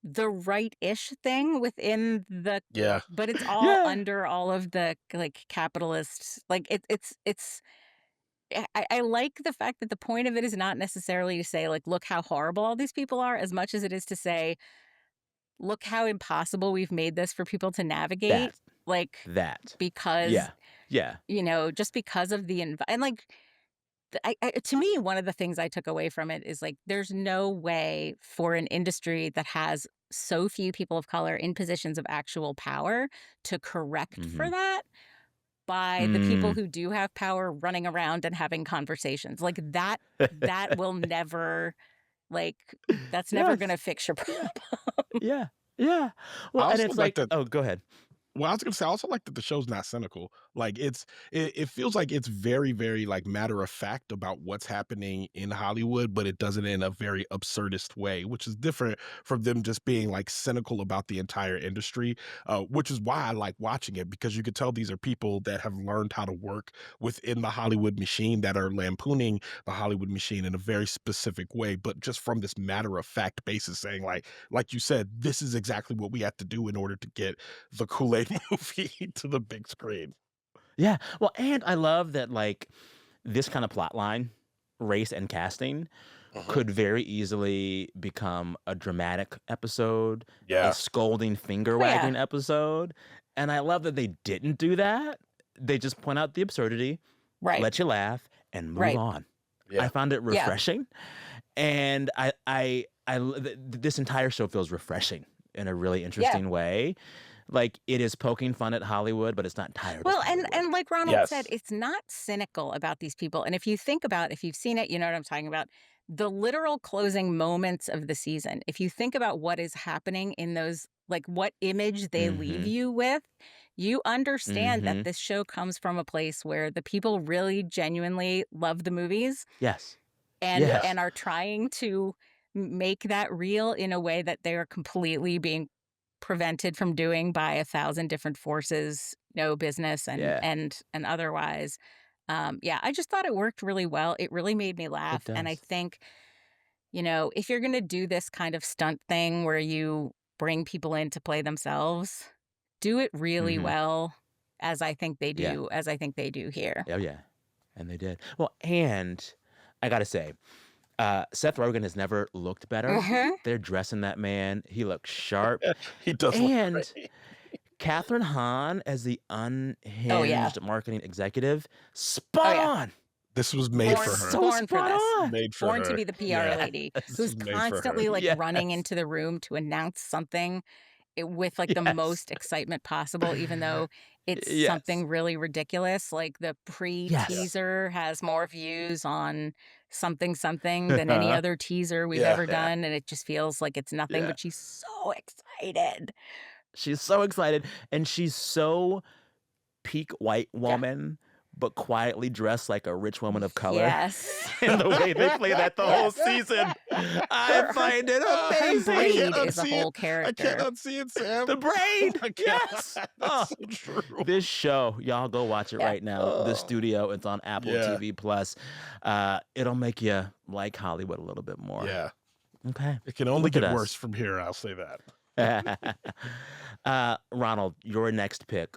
Speaker 1: the right-ish thing within the
Speaker 3: Yeah.
Speaker 1: but it's all
Speaker 2: Yeah.
Speaker 1: under all of the, like, capitalist like, it's I like the fact that the point of it is not necessarily to say, like, "Look how horrible all these people are," as much as it is to say, "Look how impossible we've made this for people to navigate,"
Speaker 2: That.
Speaker 1: like,
Speaker 2: That.
Speaker 1: because,
Speaker 2: Yeah. Yeah.
Speaker 1: just because of the and, like, to me, one of the things I took away from it is, like, there's no way for an industry that has so few people of color in positions of actual power to correct for
Speaker 2: Mm-hmm.
Speaker 1: that by the people
Speaker 2: Mm.
Speaker 1: who do have power running around and having conversations. Like, that will never, like, that's never
Speaker 2: Yes.
Speaker 1: gonna fix your problem.
Speaker 2: Yeah. Yeah.
Speaker 3: I
Speaker 2: Well, and
Speaker 3: also
Speaker 2: it's
Speaker 3: like
Speaker 2: like,
Speaker 3: that.
Speaker 2: oh, go ahead.
Speaker 3: Well, I was gonna say, I also like that the show's not cynical. Like it feels like it's very, very like matter of fact about what's happening in Hollywood, but it does it in a very absurdist way, which is different from them just being like cynical about the entire industry. Which is why I like watching it, because you could tell these are people that have learned how to work within the Hollywood machine, that are lampooning the Hollywood machine in a very specific way, but just from this matter of fact basis, saying like you said, this is exactly what we have to do in order to get the Kool-Aid movie to the big screen.
Speaker 2: Yeah. Well, and I love that, like, this kind of plot line, race and casting,
Speaker 3: Mhm.
Speaker 2: could very easily become a dramatic episode, a
Speaker 3: Yeah.
Speaker 2: scolding finger
Speaker 1: Oh, yeah.
Speaker 2: wagging episode. And I love that they didn't do that. They just point out the absurdity,
Speaker 1: Right.
Speaker 2: let you laugh, and move
Speaker 1: Right.
Speaker 2: on. I
Speaker 3: Yeah.
Speaker 2: found it
Speaker 1: Yeah.
Speaker 2: refreshing. And this entire show feels refreshing in a really
Speaker 1: Yeah.
Speaker 2: interesting way. Like, it is poking fun at Hollywood, but it's not tired of
Speaker 1: Well,
Speaker 2: Hollywood.
Speaker 1: and like Ronald said,
Speaker 3: Yes.
Speaker 1: it's not cynical about these people. And if you think about, if you've seen it, you know what I'm talking about. The literal closing moments of the season, if you think about what is happening in those, like what image they leave
Speaker 2: Mhm.
Speaker 1: you with, you understand that
Speaker 2: Mhm.
Speaker 1: this show comes from a place where the people really genuinely love the movies
Speaker 2: Yes.
Speaker 1: and
Speaker 3: Yeah.
Speaker 2: Yes.
Speaker 1: are trying to make that real in a way that they are completely being prevented from doing by 1,000 different forces, no business
Speaker 2: Yeah.
Speaker 1: and otherwise. Yeah, I just thought it worked really well. It really made me
Speaker 2: It
Speaker 1: laugh, and I
Speaker 2: does.
Speaker 1: think, if you're gonna do this kind of stunt thing where you bring people in to play themselves, do it really
Speaker 2: Mhm.
Speaker 1: well, as I think they
Speaker 2: Yeah.
Speaker 1: do, as I think they do here.
Speaker 2: Oh, yeah. And they did. Well, and I gotta say, Seth Rogen has never looked better.
Speaker 1: Mhm.
Speaker 2: They're dressing that man. He looks sharp.
Speaker 3: He does look
Speaker 2: And
Speaker 3: great.
Speaker 2: Catherine Hahn as the
Speaker 1: Oh, yeah.
Speaker 2: unhinged marketing executive,
Speaker 1: Oh,
Speaker 2: spot
Speaker 1: yeah.
Speaker 2: on.
Speaker 3: This was made for
Speaker 1: Born
Speaker 3: her.
Speaker 2: So
Speaker 1: born for
Speaker 2: spot
Speaker 1: this.
Speaker 2: on.
Speaker 3: Made for
Speaker 1: Born to
Speaker 3: her.
Speaker 1: be the PR
Speaker 3: Yeah.
Speaker 1: lady
Speaker 2: Yes.
Speaker 3: This
Speaker 1: who's
Speaker 3: was made for her.
Speaker 1: constantly, like, running
Speaker 2: Yes.
Speaker 1: into the room to announce something with, like, the
Speaker 2: Yes.
Speaker 1: most excitement possible, even though it's
Speaker 2: Yes.
Speaker 1: something really ridiculous. Like, the
Speaker 3: Yeah.
Speaker 1: pre-teaser has more views on something than any other teaser we've
Speaker 3: Yeah.
Speaker 1: ever
Speaker 2: Yeah.
Speaker 1: done, and it just feels like it's nothing,
Speaker 2: Yeah.
Speaker 1: but she's so excited.
Speaker 2: She's so excited, and she's so peak white
Speaker 1: Yeah.
Speaker 2: woman, but quietly dressed like a rich woman of color.
Speaker 1: Yes.
Speaker 2: And the way they play that the whole
Speaker 1: Yes.
Speaker 2: season, I
Speaker 1: Her
Speaker 2: find it
Speaker 1: her
Speaker 2: amazing.
Speaker 1: braid
Speaker 3: can't
Speaker 1: is a
Speaker 3: unsee
Speaker 1: whole
Speaker 3: it. I
Speaker 1: character.
Speaker 3: can't unsee it, Sam.
Speaker 2: The braid.
Speaker 3: I can't.
Speaker 2: Yes.
Speaker 3: That's
Speaker 2: Oh,
Speaker 3: so true.
Speaker 2: this show, y'all go watch it
Speaker 1: Yeah.
Speaker 2: right now. The
Speaker 3: Oh.
Speaker 2: Studio, it's on Apple
Speaker 3: Yeah.
Speaker 2: TV Plus. It'll make you like Hollywood a little bit more.
Speaker 3: Yeah.
Speaker 2: Okay.
Speaker 3: It can only
Speaker 2: Look at
Speaker 3: get
Speaker 2: us.
Speaker 3: worse from here, I'll say that.
Speaker 2: Ronald, your next pick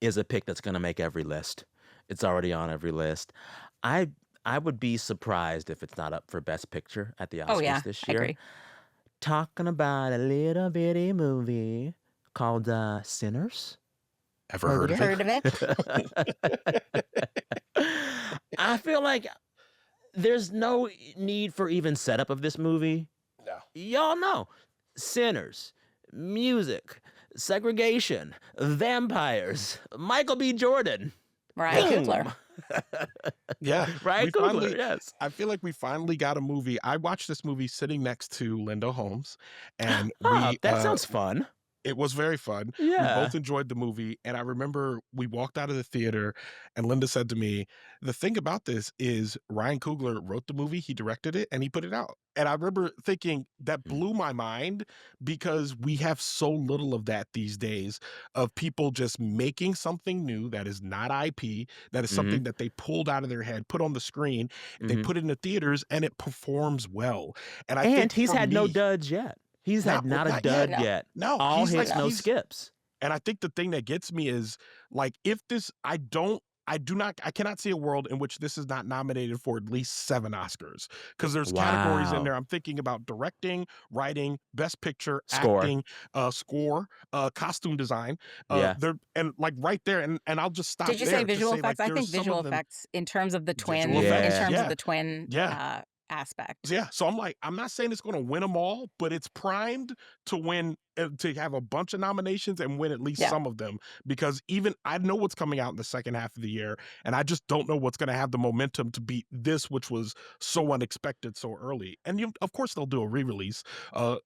Speaker 2: is a pick that's going to make every list. It's already on every list. I I would be surprised if it's not up for Best Picture at the
Speaker 1: Oh,
Speaker 2: Oscars
Speaker 1: yeah.
Speaker 2: this
Speaker 1: I
Speaker 2: year.
Speaker 1: agree.
Speaker 2: Talking about a little bitty movie called Sinners.
Speaker 3: Ever heard of
Speaker 1: Heard of it?
Speaker 2: I feel like there's no need for even setup of this movie.
Speaker 3: No.
Speaker 2: Y'all know Sinners, music, segregation, vampires, Michael B. Jordan.
Speaker 1: Ryan
Speaker 2: Boom.
Speaker 1: Coogler.
Speaker 3: Yeah.
Speaker 2: Right,
Speaker 3: We
Speaker 2: Coogler,
Speaker 3: finally,
Speaker 2: yes.
Speaker 3: I feel like we finally got a movie. I watched this movie sitting next to Linda Holmes, and
Speaker 2: Oh,
Speaker 3: we
Speaker 2: that sounds fun.
Speaker 3: it was very fun. We
Speaker 2: Yeah.
Speaker 3: both enjoyed the movie, and I remember we walked out of the theater, and Linda said to me, "The thing about this is Ryan Coogler wrote the movie, he directed it, and he put it out." And I remember thinking that
Speaker 2: Mm.
Speaker 3: blew my mind, because we have so little of that these days, of people just making something new that is not IP, that is
Speaker 2: Mhm.
Speaker 3: something that they pulled out of their head, put on the screen, they
Speaker 2: Mhm.
Speaker 3: put it in the theaters, and it performs well. And I
Speaker 2: And
Speaker 3: think
Speaker 2: he's
Speaker 3: for
Speaker 2: had no
Speaker 3: me,
Speaker 2: duds yet. He's had not a
Speaker 3: not
Speaker 2: dud
Speaker 3: yet.
Speaker 1: No.
Speaker 2: yet.
Speaker 3: No,
Speaker 2: All
Speaker 3: he's
Speaker 2: hits,
Speaker 3: like
Speaker 2: no
Speaker 3: he's
Speaker 2: skips.
Speaker 3: and I think the thing that gets me is, like, if this I cannot see a world in which this is not nominated for at least 7 Oscars, because there's categories in
Speaker 2: Wow.
Speaker 3: there. I'm thinking about directing, writing, best picture,
Speaker 2: Score.
Speaker 3: acting, score, costume design.
Speaker 2: Yeah.
Speaker 3: There, and like right there, and I'll just stop
Speaker 1: Did you
Speaker 3: there
Speaker 1: say
Speaker 3: to
Speaker 1: visual
Speaker 3: say, like,
Speaker 1: effects? I
Speaker 3: there's
Speaker 1: think
Speaker 3: some
Speaker 1: visual
Speaker 3: of them.
Speaker 1: effects in terms of the twin,
Speaker 3: Visual
Speaker 2: Yeah.
Speaker 3: effects,
Speaker 1: in terms of
Speaker 3: yeah,
Speaker 1: the twin
Speaker 3: yeah.
Speaker 1: aspect.
Speaker 3: Yeah, so I'm like, I'm not saying it's going to win them all, but it's primed to win, to have a bunch of nominations and win at least
Speaker 1: Yeah.
Speaker 3: some of them. Because even I know what's coming out in the second half of the year, and I just don't know what's going to have the momentum to beat this, which was so unexpected so early. And of course, they'll do a re-release in
Speaker 2: Oh,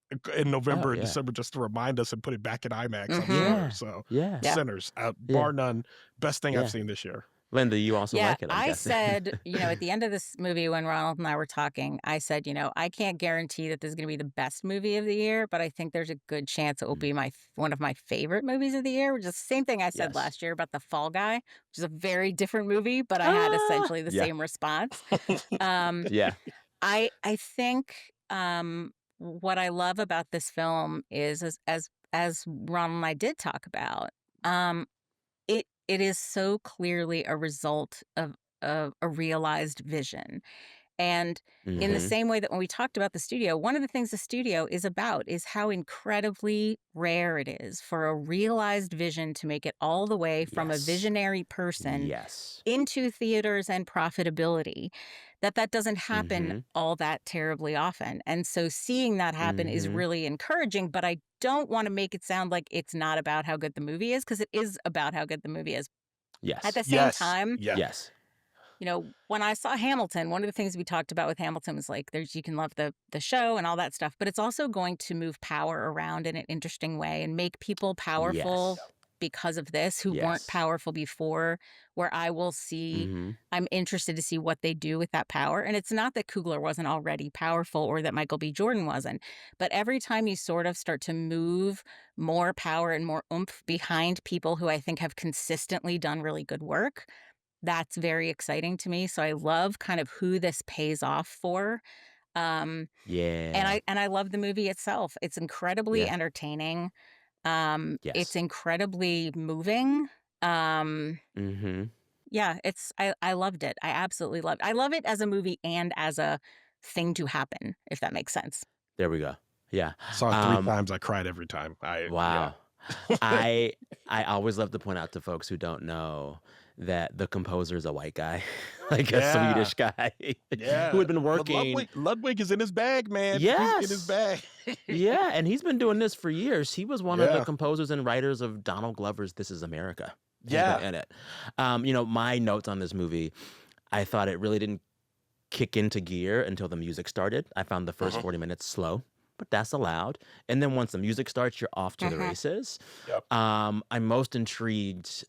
Speaker 3: November and
Speaker 2: yeah.
Speaker 3: December just to remind us and put it back in IMAX. I'm
Speaker 1: Mm-hmm.
Speaker 3: sure.
Speaker 2: Yeah.
Speaker 3: So
Speaker 2: Yeah.
Speaker 1: Yeah.
Speaker 3: Sinners,
Speaker 2: Yeah.
Speaker 3: bar none, best thing I've
Speaker 2: Yeah.
Speaker 3: seen this year.
Speaker 2: Linda, you also
Speaker 1: Yeah,
Speaker 2: like it, I'm
Speaker 1: I
Speaker 2: guessing.
Speaker 1: said, at the end of this movie when Ronald and I were talking, I said, I can't guarantee that this is going to be the best movie of the year, but I think there's a good chance it will be one of my favorite movies of the year, which is the same thing I said
Speaker 2: Yes.
Speaker 1: last year about The Fall Guy, which is a very different movie, but I had
Speaker 2: Ah!
Speaker 1: essentially the
Speaker 2: Yeah.
Speaker 1: same response.
Speaker 2: Yeah.
Speaker 1: I think what I love about this film is as Ronald and I did talk about, it is so clearly a result of a realized vision. And in the
Speaker 2: Mhm.
Speaker 1: same way that when we talked about the studio, one of the things the studio is about is how incredibly rare it is for a realized vision to make it all the way from a
Speaker 2: Yes.
Speaker 1: visionary person
Speaker 2: Yes.
Speaker 1: into theaters and profitability, that doesn't happen
Speaker 2: Mhm.
Speaker 1: all that terribly often. And so seeing that happen is
Speaker 2: Mhm.
Speaker 1: really encouraging, but I don't want to make it sound like it's not about how good the movie is, because it is about how good the movie is. At
Speaker 2: Yes.
Speaker 1: the same
Speaker 3: Yes.
Speaker 1: time,
Speaker 3: Yeah.
Speaker 2: Yes.
Speaker 1: when I saw Hamilton, one of the things we talked about with Hamilton was like, you can love the show and all that stuff, but it's also going to move power around in an interesting way and make people powerful
Speaker 2: Yes.
Speaker 1: because of this who weren't
Speaker 2: Yes.
Speaker 1: powerful before, where I will see,
Speaker 2: Mhm.
Speaker 1: I'm interested to see what they do with that power. And it's not that Coogler wasn't already powerful or that Michael B. Jordan wasn't, but every time you sort of start to move more power and more oomph behind people who I think have consistently done really good work, that's very exciting to me. So I love kind of who this pays off for. Um,
Speaker 2: Yeah.
Speaker 1: and I love the movie itself. It's incredibly
Speaker 2: Yeah.
Speaker 1: entertaining. It's
Speaker 2: Yes.
Speaker 1: incredibly moving. Um,
Speaker 2: Mhm.
Speaker 1: yeah, I loved it. I absolutely loved. I love it as a movie and as a thing to happen, if that makes sense.
Speaker 2: There we go. Yeah.
Speaker 3: Saw it 3 times. I cried every time. Yeah.
Speaker 2: Wow. I always love to point out to folks who don't know that the composer is a white guy, like a
Speaker 3: Yeah.
Speaker 2: Swedish guy
Speaker 3: Yeah.
Speaker 2: who had been
Speaker 3: But
Speaker 2: working.
Speaker 3: Ludwig is in his bag, man. He's in his
Speaker 2: Yes.
Speaker 3: bag.
Speaker 2: Yeah, and he's been doing this for years. He was one of the
Speaker 3: Yeah.
Speaker 2: composers and writers of Donald Glover's This Is America. He's been
Speaker 3: Yeah.
Speaker 2: in it. My notes on this movie, I thought it really didn't kick into gear until the music started. I found the first 40 minutes slow, but that's allowed. And then once the music starts, you're off to the races.
Speaker 3: Yep.
Speaker 2: I'm most intrigued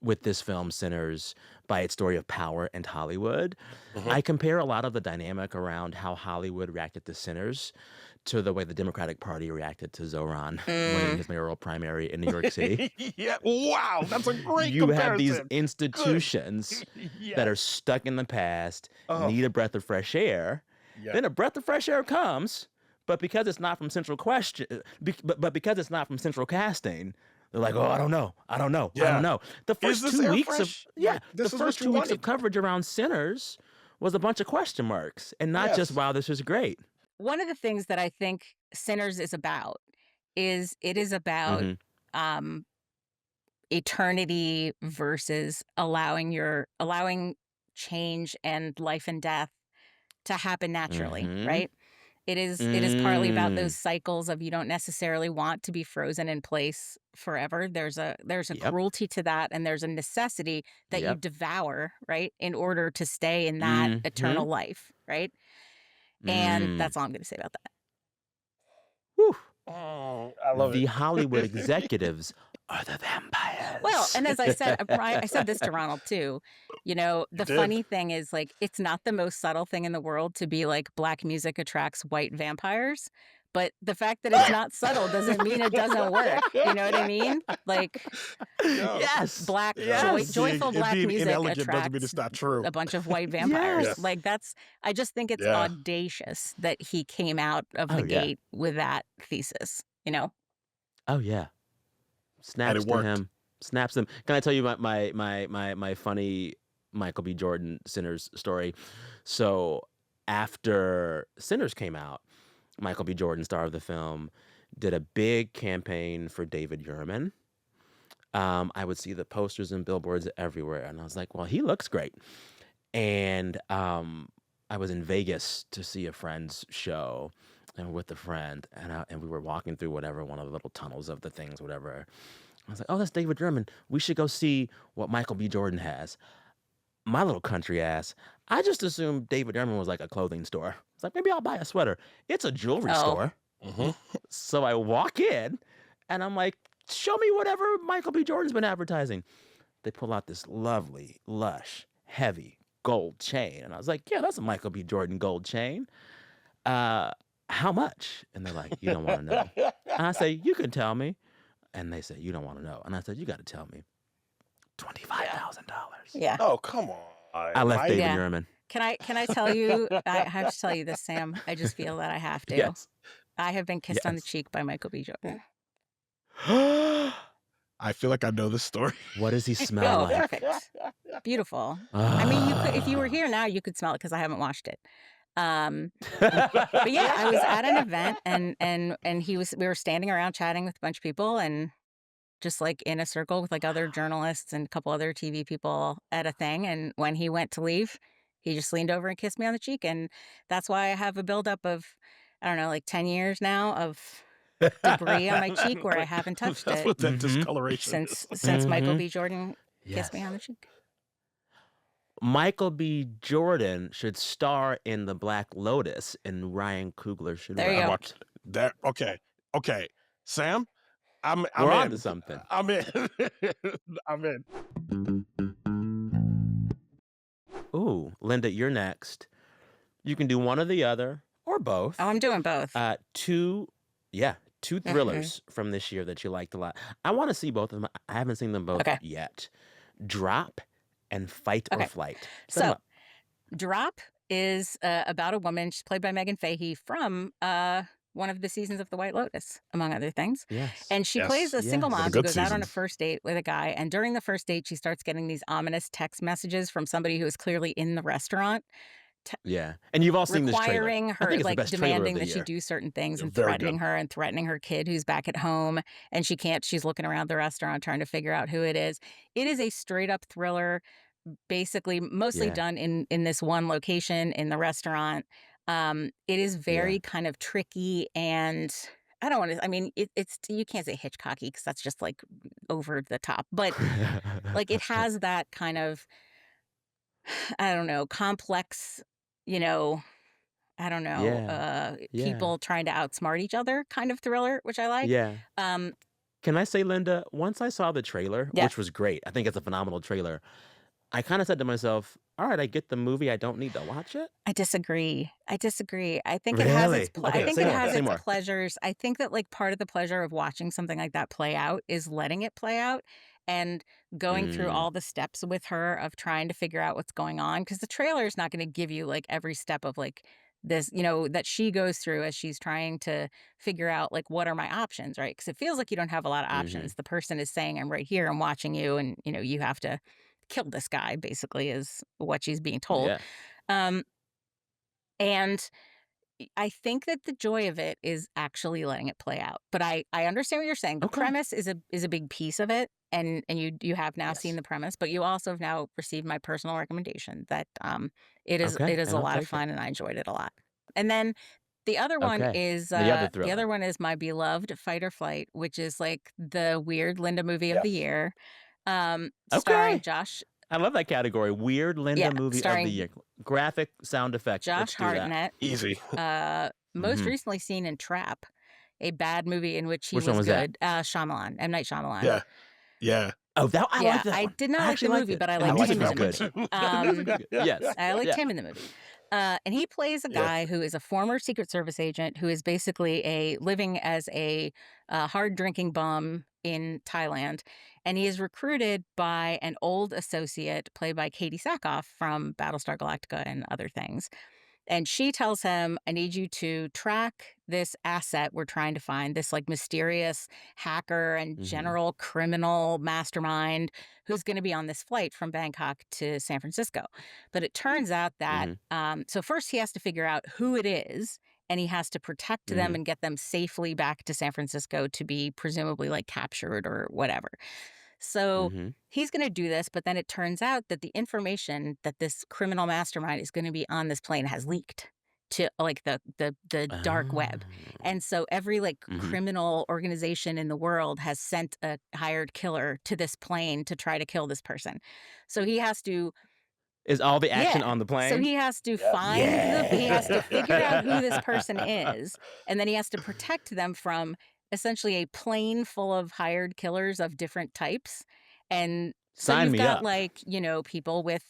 Speaker 2: with this film, Sinners, by its story of power and Hollywood. I compare a lot of the dynamic around how Hollywood reacted to Sinners to the way the Democratic Party reacted to Zoran winning his mayoral primary in New York City.
Speaker 3: Yeah. Wow. That's a great
Speaker 2: You have these
Speaker 3: comparison.
Speaker 2: institutions that are stuck in the past, need a breath of fresh air.
Speaker 3: Yeah.
Speaker 2: Then a breath of fresh air comes, but because it's not from central question, but because it's not from central casting, they're like, oh, I don't know. I don't
Speaker 3: Yeah.
Speaker 2: know. The
Speaker 3: Is
Speaker 2: first
Speaker 3: this
Speaker 2: 2
Speaker 3: air
Speaker 2: weeks of
Speaker 3: fresh?
Speaker 2: yeah,
Speaker 3: Like,
Speaker 2: the
Speaker 3: this is
Speaker 2: first
Speaker 3: what
Speaker 2: 2
Speaker 3: you
Speaker 2: weeks of
Speaker 3: wanted.
Speaker 2: coverage around Sinners was a bunch of question marks, and not just
Speaker 3: Yes.
Speaker 2: wow, this is great.
Speaker 1: One of the things that I think Sinners is about is it is about
Speaker 2: Mhm.
Speaker 1: um, eternity versus allowing change and life and death to happen naturally,
Speaker 2: Mhm.
Speaker 1: right? It is partly about those
Speaker 2: Mm.
Speaker 1: cycles of you don't necessarily want to be frozen in place forever. There's a
Speaker 2: Yep.
Speaker 1: cruelty to that, and there's a necessity that you
Speaker 2: Yep.
Speaker 1: devour, right, in order to stay in that eternal
Speaker 2: Mhm.
Speaker 1: life, right? And
Speaker 2: Mm.
Speaker 1: that's all I'm going to say about that.
Speaker 2: Whew.
Speaker 3: I love
Speaker 2: The
Speaker 3: it.
Speaker 2: Hollywood executives are the vampires.
Speaker 1: Well, and as I said, I said this to Ronald too. The
Speaker 3: did.
Speaker 1: funny thing is, like, it's not the most subtle thing in the world to be like black music attracts white vampires, but the fact that it's not subtle doesn't mean it doesn't work. You know what I mean? Like,
Speaker 3: Yo.
Speaker 2: Yes.
Speaker 1: black
Speaker 2: Yes.
Speaker 1: joyful
Speaker 3: It
Speaker 1: black
Speaker 3: being
Speaker 1: music
Speaker 3: inelegant doesn't mean it's
Speaker 1: attracts
Speaker 3: not true.
Speaker 1: a bunch of white vampires.
Speaker 2: Yes.
Speaker 1: Like, I just think it's
Speaker 3: Yeah.
Speaker 1: audacious that he came out of
Speaker 2: Oh,
Speaker 1: the
Speaker 2: yeah.
Speaker 1: gate with that thesis.
Speaker 2: Oh yeah.
Speaker 3: And
Speaker 2: Snaps
Speaker 3: it
Speaker 2: to
Speaker 3: worked.
Speaker 2: him. Snaps him. Can I tell you my funny Michael B. Jordan Sinners story? So after Sinners came out, Michael B. Jordan, star of the film, did a big campaign for David Yurman. I would see the posters and billboards everywhere, and I was like, well, he looks great. And I was in Vegas to see a friend's show, and with a friend, and we were walking through whatever one of the little tunnels of the things, whatever. I was like, "Oh, that's David Drummond. We should go see what Michael B. Jordan has." My little country ass, I just assumed David Drummond was like a clothing store. It's like, maybe I'll buy a sweater. It's a jewelry
Speaker 1: Oh,
Speaker 2: store.
Speaker 3: Hmm.
Speaker 2: So I walk in, and I'm like, "Show me whatever Michael B. Jordan's been advertising." They pull out this lovely, lush, heavy gold chain. And I was like, "Yeah, that's a Michael B. Jordan gold chain. Uh, how much?" And they're like, "You don't want to know." And I say, "You can tell me." And they say, "You don't want to know." And I said, "You got to tell me." $25,000.
Speaker 1: yeah.
Speaker 3: Oh, come
Speaker 2: I
Speaker 3: on.
Speaker 2: left David
Speaker 1: Yeah.
Speaker 2: Drummond.
Speaker 1: Can I tell you? I have to tell you this, Sam. I just feel that I have to.
Speaker 2: Yes.
Speaker 1: I have been kissed on the
Speaker 2: Yes.
Speaker 1: cheek by Michael B. Jordan.
Speaker 3: I feel like I know this story.
Speaker 2: What does he smell
Speaker 1: Oh,
Speaker 2: like?
Speaker 1: perfect. Beautiful. I mean, you could, if you were
Speaker 2: Ah.
Speaker 1: here now, you could smell it because I haven't watched it. But yeah, I was at an event and we were standing around chatting with a bunch of people and just like in a circle with like other journalists and a couple other TV people at a thing. And when he went to leave, he just leaned over and kissed me on the cheek. And that's why I have a buildup of, I don't know, like 10 years now of debris on my cheek where I haven't touched
Speaker 3: That's
Speaker 1: it
Speaker 3: what that
Speaker 2: Mhm.
Speaker 3: discoloration is.
Speaker 1: since Michael
Speaker 2: Mhm.
Speaker 1: B. Jordan kissed me
Speaker 2: Yes.
Speaker 1: on the cheek.
Speaker 2: Michael B. Jordan should star in The Black Lotus, and Ryan Coogler should
Speaker 1: There you
Speaker 3: I
Speaker 1: go.
Speaker 3: watched that. Okay. Sam, I'm
Speaker 2: We're on
Speaker 3: in.
Speaker 2: to something.
Speaker 3: I'm in. I'm in.
Speaker 2: Ooh, Linda, you're next. You can do one or the other, or both.
Speaker 1: Oh, I'm doing both.
Speaker 2: Two
Speaker 1: Mhm.
Speaker 2: thrillers from this year that you liked a lot. I want to see both of them. I haven't seen them both
Speaker 1: Okay.
Speaker 2: yet. Drop and Fight or
Speaker 1: Okay.
Speaker 2: Flight. Set 'em
Speaker 1: So,
Speaker 2: up.
Speaker 1: Drop is about a woman. She's played by Megan Fahey from one of the seasons of The White Lotus, among other things.
Speaker 2: Yes.
Speaker 1: And she plays
Speaker 3: Yes.
Speaker 1: a single
Speaker 2: Yes.
Speaker 3: Been a
Speaker 1: mom who
Speaker 3: good
Speaker 1: goes out on a
Speaker 3: season.
Speaker 1: first date with a guy. And during the first date, she starts getting these ominous text messages from somebody who is clearly in the restaurant,
Speaker 2: Yeah. And you've all seen this trailer.
Speaker 1: requiring
Speaker 2: I
Speaker 1: her,
Speaker 2: think it's the
Speaker 1: like
Speaker 2: best trailer of
Speaker 1: demanding
Speaker 2: the
Speaker 1: that she
Speaker 2: year.
Speaker 1: do certain things and
Speaker 3: Very
Speaker 1: threatening
Speaker 3: good.
Speaker 1: her and threatening her kid who's back at home. And she can't, she's looking around the restaurant trying to figure out who it is. It is a straight up thriller, basically mostly
Speaker 2: Yeah.
Speaker 1: done in this one location in the restaurant. It is
Speaker 2: Yeah.
Speaker 1: very kind of tricky and I don't want to, I mean, it's, you can't say Hitchcocky because that's just like over the top, but like it has that kind of, I don't know, complex, you know, I don't know,
Speaker 2: Yeah. Yeah.
Speaker 1: people trying to outsmart each other kind of thriller, which I like.
Speaker 2: Yeah.
Speaker 1: Um,
Speaker 2: Can I say, Linda, once I saw the trailer,
Speaker 1: yeah,
Speaker 2: which was great, I think it's a phenomenal trailer, I kind of said to myself, all right, I get the movie. I don't need to watch it.
Speaker 1: I disagree. I disagree. I think it has its,
Speaker 2: Really?
Speaker 1: I
Speaker 2: Okay,
Speaker 1: think
Speaker 2: say
Speaker 1: it
Speaker 2: more.
Speaker 1: has
Speaker 2: Say
Speaker 1: its
Speaker 2: more.
Speaker 1: pleasures. I think that like part of the pleasure of watching something like that play out is letting it play out and going through
Speaker 2: Mm,
Speaker 1: all the steps with her of trying to figure out what's going on. Because the trailer is not going to give you like every step of like this, you know, that she goes through as she's trying to figure out like what are my options, right? Because it feels like you don't have a lot of
Speaker 2: hmm
Speaker 1: options. The person is saying, "I'm right here, I'm watching you," and you know, you have to kill this guy. Basically, is what she's being told.
Speaker 2: Yeah.
Speaker 1: Um, and I think that the joy of it is actually letting it play out. But I understand what you're saying. The
Speaker 2: Okay.
Speaker 1: premise is a big piece of it, and you have now seen
Speaker 2: Yes.
Speaker 1: the premise, but you also have now received my personal recommendation that
Speaker 2: Okay.
Speaker 1: it is
Speaker 2: And
Speaker 1: a
Speaker 2: I'll
Speaker 1: lot of
Speaker 2: take it.
Speaker 1: fun, and I enjoyed it a lot. And then
Speaker 2: Okay. The other
Speaker 1: the other
Speaker 2: thriller.
Speaker 1: one is my beloved Fight or Flight, which is like the weird Linda movie of the
Speaker 3: Yes.
Speaker 1: year, starring
Speaker 2: Okay.
Speaker 1: Josh,
Speaker 2: I love that category. Weird Linda
Speaker 1: yeah,
Speaker 2: movie of the
Speaker 1: starring
Speaker 2: year. Graphic sound effects. Let's
Speaker 1: Josh
Speaker 2: do that.
Speaker 1: Hartnett.
Speaker 3: Easy.
Speaker 1: Most
Speaker 2: Hmm
Speaker 1: recently seen in Trap, a bad movie in which he
Speaker 2: Which one
Speaker 1: was
Speaker 2: was that?
Speaker 1: good. Shyamalan, M. Night Shyamalan.
Speaker 3: Yeah. Yeah.
Speaker 2: Oh, that I
Speaker 1: Yeah,
Speaker 2: like that
Speaker 1: I
Speaker 2: one.
Speaker 1: did not
Speaker 2: I
Speaker 1: like the
Speaker 2: actually liked
Speaker 1: movie,
Speaker 2: it.
Speaker 1: but I
Speaker 2: And the
Speaker 3: I
Speaker 1: liked
Speaker 3: liked
Speaker 1: him
Speaker 2: music
Speaker 1: in
Speaker 2: was
Speaker 1: the
Speaker 3: that
Speaker 1: movie.
Speaker 3: one
Speaker 2: good. The music was
Speaker 3: too.
Speaker 2: good. Yes.
Speaker 1: I liked
Speaker 2: Yeah.
Speaker 1: him in the movie. And he plays a
Speaker 3: Yeah.
Speaker 1: guy who is a former Secret Service agent who is basically living as a hard drinking bum in Thailand, and he is recruited by an old associate played by Katie Sackhoff from Battlestar Galactica and other things. And she tells him, "I need you to track this asset we're trying to find, this like mysterious hacker and
Speaker 2: Hmm
Speaker 1: general criminal mastermind who's going to be on this flight from Bangkok to San Francisco." But it turns out that,
Speaker 2: hmm
Speaker 1: so first he has to figure out who it is and he has to protect them
Speaker 2: hmm
Speaker 1: and get them safely back to San Francisco to be presumably like captured or whatever. So
Speaker 2: Mm-hmm.
Speaker 1: he's going to do this, but then it turns out that the information that this criminal mastermind is going to be on this plane has leaked to like the dark web.
Speaker 2: Oh.
Speaker 1: And so every like
Speaker 2: Mm-hmm.
Speaker 1: criminal organization in the world has sent a hired killer to this plane to try to kill this person. So he has to
Speaker 2: Is all the action
Speaker 1: yeah.
Speaker 2: on the
Speaker 1: So
Speaker 2: plane?
Speaker 1: he has to
Speaker 3: Yes.
Speaker 1: he has to figure out who this person
Speaker 2: Yeah.
Speaker 1: is, and then he has to protect them from essentially a plane full of hired killers of different types. And so
Speaker 2: Sign
Speaker 1: you've
Speaker 2: me
Speaker 1: got
Speaker 2: up.
Speaker 1: like, people with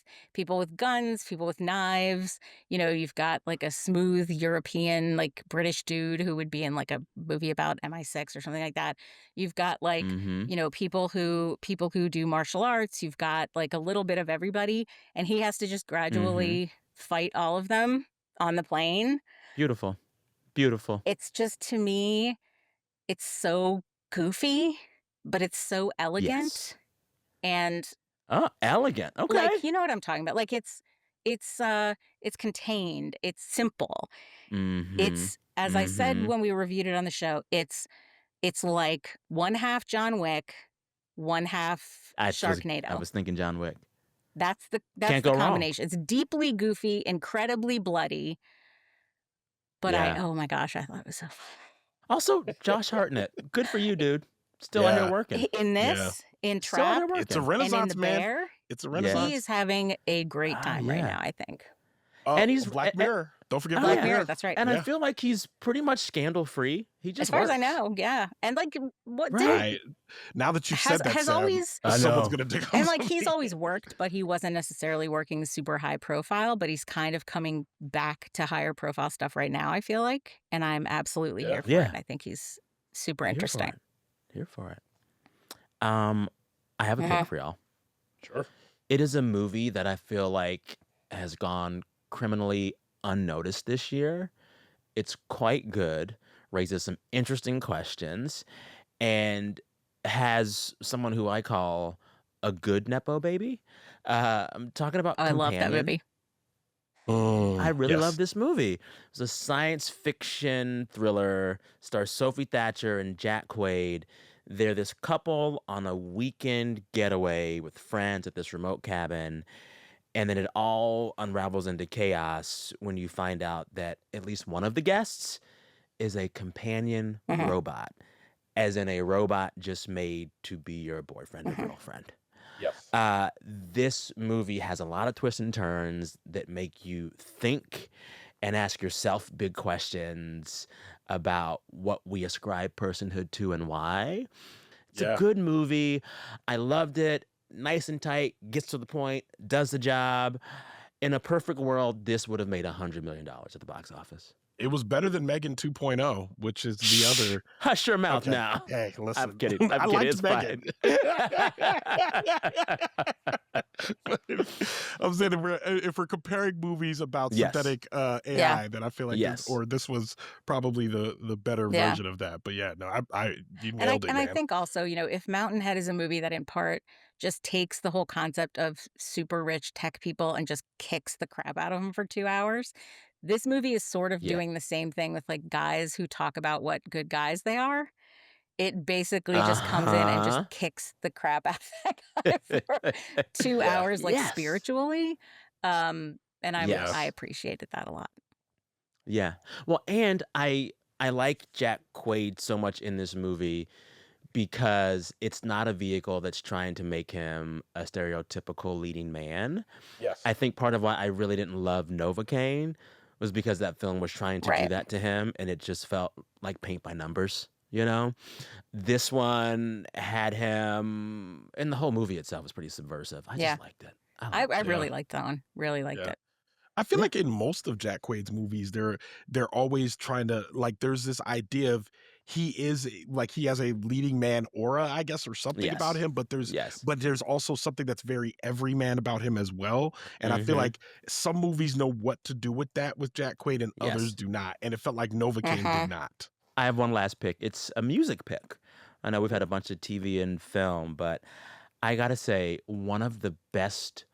Speaker 1: guns, people with knives, you've got like a smooth European, like British dude who would be in like a movie about MI6 or something like that. You've got like,
Speaker 2: Mm-hmm.
Speaker 1: people who do martial arts, you've got like a little bit of everybody, and he has to just
Speaker 2: Mm-hmm.
Speaker 1: gradually fight all of them on the plane.
Speaker 2: Beautiful. Beautiful.
Speaker 1: It's just, to me, it's so goofy, but it's so
Speaker 2: Yes.
Speaker 1: elegant. And
Speaker 2: Oh, elegant. Okay.
Speaker 1: like, you know what I'm talking about? Like it's contained, it's simple.
Speaker 2: Mm-hmm.
Speaker 1: It's, as I said
Speaker 2: Mm-hmm.
Speaker 1: when we reviewed it on the show, it's like one half John Wick, one half
Speaker 2: I
Speaker 1: Sharknado.
Speaker 2: was thinking John Wick.
Speaker 1: That's
Speaker 2: Can't
Speaker 1: the
Speaker 2: go wrong.
Speaker 1: combination. It's deeply goofy, incredibly bloody, but
Speaker 2: Yeah.
Speaker 1: oh my gosh, I thought it was so
Speaker 2: Also, Josh Hartnett. Good for you, dude. Still out here
Speaker 3: Yeah.
Speaker 2: working.
Speaker 1: in
Speaker 3: Yeah.
Speaker 1: this, in
Speaker 2: Still out here
Speaker 1: Trap,
Speaker 3: It's a
Speaker 2: working.
Speaker 1: and in
Speaker 3: renaissance,
Speaker 1: The
Speaker 3: man.
Speaker 1: Bear,
Speaker 3: It's a
Speaker 2: Yeah.
Speaker 1: he
Speaker 3: renaissance.
Speaker 1: is having a great
Speaker 2: Ah,
Speaker 1: time right
Speaker 2: yeah.
Speaker 1: now, I think.
Speaker 2: And he's
Speaker 3: Black Mirror. Don't forget
Speaker 2: oh
Speaker 1: Black
Speaker 3: Black
Speaker 2: yeah.
Speaker 1: Mirror,
Speaker 3: Mirror.
Speaker 1: that's right.
Speaker 2: And I
Speaker 3: Yeah.
Speaker 2: feel like he's pretty much scandal free. He
Speaker 1: As
Speaker 2: just
Speaker 1: far as I
Speaker 2: works.
Speaker 1: know, yeah. And like, what
Speaker 2: Right.
Speaker 3: I now that you
Speaker 1: has
Speaker 3: said that,
Speaker 1: has
Speaker 3: Sam,
Speaker 1: always
Speaker 2: I
Speaker 3: someone's
Speaker 2: know.
Speaker 3: gonna dig
Speaker 1: and
Speaker 3: up
Speaker 1: like he's
Speaker 3: something.
Speaker 1: always worked, but he wasn't necessarily working super high profile, but he's kind of coming back to higher profile stuff right now, I feel like, and I'm absolutely
Speaker 3: Yeah.
Speaker 1: here for it.
Speaker 2: Yeah.
Speaker 1: And I think he's super
Speaker 2: Here for
Speaker 1: interesting.
Speaker 2: it. Here for it. I have a pick
Speaker 1: Uh-huh.
Speaker 2: for y'all.
Speaker 3: Sure.
Speaker 2: It is a movie that I feel like has gone criminally unnoticed this year. It's quite good, raises some interesting questions, and has someone who I call a good Nepo baby. I'm talking about
Speaker 1: Oh, I love that
Speaker 2: Companion.
Speaker 1: movie.
Speaker 2: I really love
Speaker 3: Yes.
Speaker 2: this movie. It's a science fiction thriller, stars Sophie Thatcher and Jack Quaid. They're this couple on a weekend getaway with friends at this remote cabin. And then it all unravels into chaos when you find out that at least one of the guests is a companion
Speaker 1: Mhm.
Speaker 2: robot, as in a robot just made to be your boyfriend or
Speaker 1: Mhm.
Speaker 2: girlfriend.
Speaker 3: Yes.
Speaker 2: This movie has a lot of twists and turns that make you think and ask yourself big questions about what we ascribe personhood to and why. It's a
Speaker 3: Yeah.
Speaker 2: good movie. I loved it. Nice and tight, gets to the point, does the job. In a perfect world, this would have made $100 million at the box office.
Speaker 3: It was better than Megan 2.0, which is the other.
Speaker 2: Hush your mouth
Speaker 3: Okay.
Speaker 2: now.
Speaker 3: Hey,
Speaker 2: I'm
Speaker 3: listen.
Speaker 2: kidding.
Speaker 3: I
Speaker 2: I'm kidding.
Speaker 3: liked
Speaker 2: It's
Speaker 3: Megan. I'm saying if we're comparing movies about
Speaker 2: Yes.
Speaker 3: synthetic AI,
Speaker 1: Yeah.
Speaker 3: then I feel like
Speaker 2: Yes.
Speaker 3: this was probably the better
Speaker 1: Yeah.
Speaker 3: version of that. But yeah, no, you
Speaker 1: And
Speaker 3: nailed it,
Speaker 1: I
Speaker 3: man.
Speaker 1: think also, if Mountainhead is a movie that in part just takes the whole concept of super rich tech people and just kicks the crap out of them for 2 hours, this movie is sort of
Speaker 2: Yeah.
Speaker 1: doing the same thing with like guys who talk about what good guys they are. It basically just comes in and just
Speaker 2: Uh-huh.
Speaker 1: kicks the crap out of that guy for 2
Speaker 3: Yeah.
Speaker 1: hours, like
Speaker 2: Yes.
Speaker 1: spiritually. And I
Speaker 2: Yes.
Speaker 1: appreciated that a lot.
Speaker 2: Yeah. Well, and I like Jack Quaid so much in this movie because it's not a vehicle that's trying to make him a stereotypical leading man.
Speaker 3: Yes.
Speaker 2: I think part of why I really didn't love Novocaine was because that film was trying to do
Speaker 1: Right.
Speaker 2: that to him, and it just felt like paint by numbers, you know? This one had him, and the whole movie itself was pretty subversive. I
Speaker 1: Yeah.
Speaker 2: just liked it.
Speaker 1: I
Speaker 2: liked it.
Speaker 1: really liked that one. Really liked
Speaker 3: Yeah.
Speaker 1: it.
Speaker 3: I feel
Speaker 2: Yeah.
Speaker 3: like in most of Jack Quaid's movies, they're always trying to like. There's this idea of he is like he has a leading man aura, I guess, or something about
Speaker 2: Yes.
Speaker 3: him. But
Speaker 2: Yes.
Speaker 3: there's also something that's very everyman about him as well. And I feel
Speaker 2: Mhm.
Speaker 3: like some movies know what to do with that with Jack Quaid, and
Speaker 2: Yes.
Speaker 3: others do not. And it felt like Novocaine
Speaker 1: Uh-huh.
Speaker 3: did not.
Speaker 2: I have one last pick. It's a music pick. I know we've had a bunch of TV and film, but I gotta say, one of the best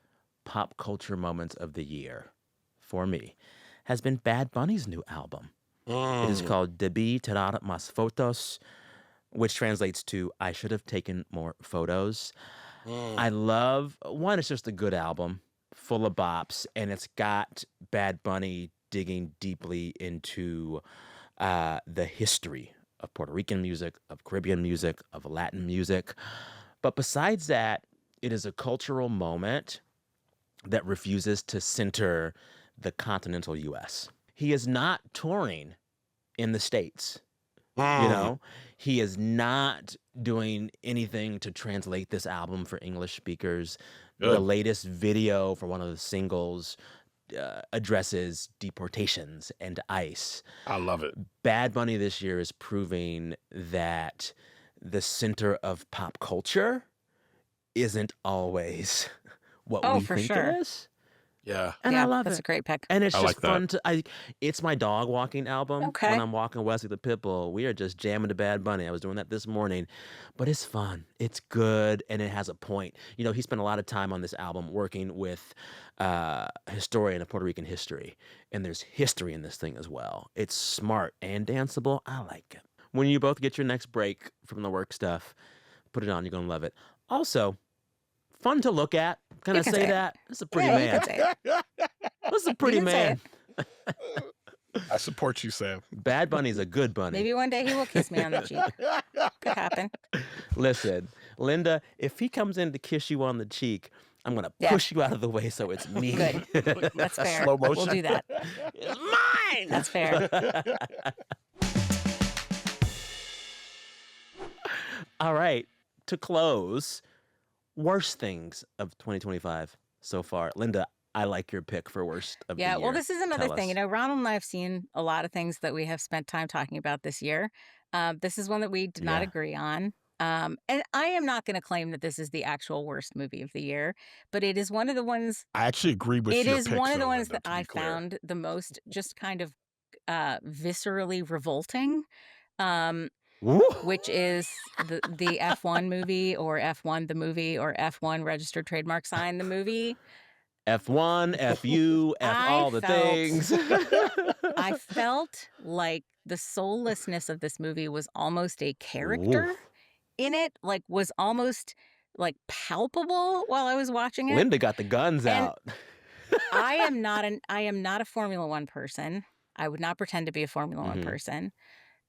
Speaker 2: pop culture moments of the year for me has been Bad Bunny's new album. It is called Debí tirar más fotos. which translates to I should have taken more photos.
Speaker 3: Mm.
Speaker 2: I love one, it's just a good album full of bops, and it's got Bad Bunny digging deeply into the history of Puerto Rican music, of Caribbean music, of Latin music. But besides that, it is a cultural moment that refuses to center the continental US. He is not touring in the States.
Speaker 3: Mm.
Speaker 2: He is not doing anything to translate this album for English speakers. The
Speaker 3: Good.
Speaker 2: latest video for one of the singles addresses deportations and ICE.
Speaker 3: I love it.
Speaker 2: Bad Bunny this year is proving that the center of pop culture isn't always what
Speaker 1: Oh,
Speaker 2: we
Speaker 1: for
Speaker 2: think
Speaker 1: sure.
Speaker 2: it is.
Speaker 3: Yeah.
Speaker 2: And I love
Speaker 1: that's
Speaker 2: it.
Speaker 1: a great pick.
Speaker 2: And it's
Speaker 3: I
Speaker 2: just
Speaker 3: like that.
Speaker 2: fun to. It's my dog walking album.
Speaker 1: Okay.
Speaker 2: When I'm walking Wesley the Pitbull, we are just jamming to Bad Bunny. I was doing that this morning, but it's fun. It's good, and it has a point. He spent a lot of time on this album working with a historian of Puerto Rican history, and there's history in this thing as well. It's smart and danceable. I like it. When you both get your next break from the work stuff, put it on. You're gonna love it. Also, fun to look at. Can
Speaker 1: You
Speaker 2: I
Speaker 1: can
Speaker 2: say
Speaker 1: say it.
Speaker 2: that? This is a pretty
Speaker 1: Yeah, you
Speaker 2: man.
Speaker 1: can say it.
Speaker 2: This is a pretty
Speaker 1: can say
Speaker 2: man.
Speaker 3: I support you, Sam.
Speaker 2: Bad Bunny's a good bunny.
Speaker 1: Maybe one day he will kiss me on the cheek. Could happen.
Speaker 2: Listen, Linda, if he comes in to kiss you on the cheek, I'm going to
Speaker 1: Yeah.
Speaker 2: push you out of the way so it's me.
Speaker 1: Good. That's fair.
Speaker 3: Slow
Speaker 1: We'll
Speaker 3: motion.
Speaker 1: do that.
Speaker 2: It's mine.
Speaker 1: That's fair.
Speaker 2: All right. To close, worst things of 2025 so far. Linda, I like your pick for worst of the
Speaker 1: Yeah,
Speaker 2: year.
Speaker 1: well, this is another
Speaker 2: Tell
Speaker 1: thing.
Speaker 2: us.
Speaker 1: Ronald and I have seen a lot of things that we have spent time talking about this year. This is one that we did not
Speaker 2: Yeah.
Speaker 1: agree on. And I am not going to claim that this is the actual worst movie of the year, but it is one of the ones.
Speaker 3: I actually agree with
Speaker 1: It
Speaker 3: your
Speaker 1: is
Speaker 3: picks,
Speaker 1: one of the
Speaker 3: though,
Speaker 1: ones
Speaker 3: Linda,
Speaker 1: that
Speaker 3: to be
Speaker 1: I
Speaker 3: clear.
Speaker 1: found the most just kind of viscerally revolting.
Speaker 2: Woo.
Speaker 1: Which is the F1 movie, or F1 the movie, or F1 registered trademark sign the movie.
Speaker 2: F1, FU, F
Speaker 1: I
Speaker 2: all the
Speaker 1: felt-
Speaker 2: things.
Speaker 1: I felt like the soullessness of this movie was almost a character
Speaker 2: Oof.
Speaker 1: in it, like was almost like palpable while I was watching it.
Speaker 2: Linda got the guns
Speaker 1: And-
Speaker 2: out.
Speaker 1: I am not a Formula One person. I would not pretend to be a Formula One
Speaker 2: Mhm.
Speaker 1: person.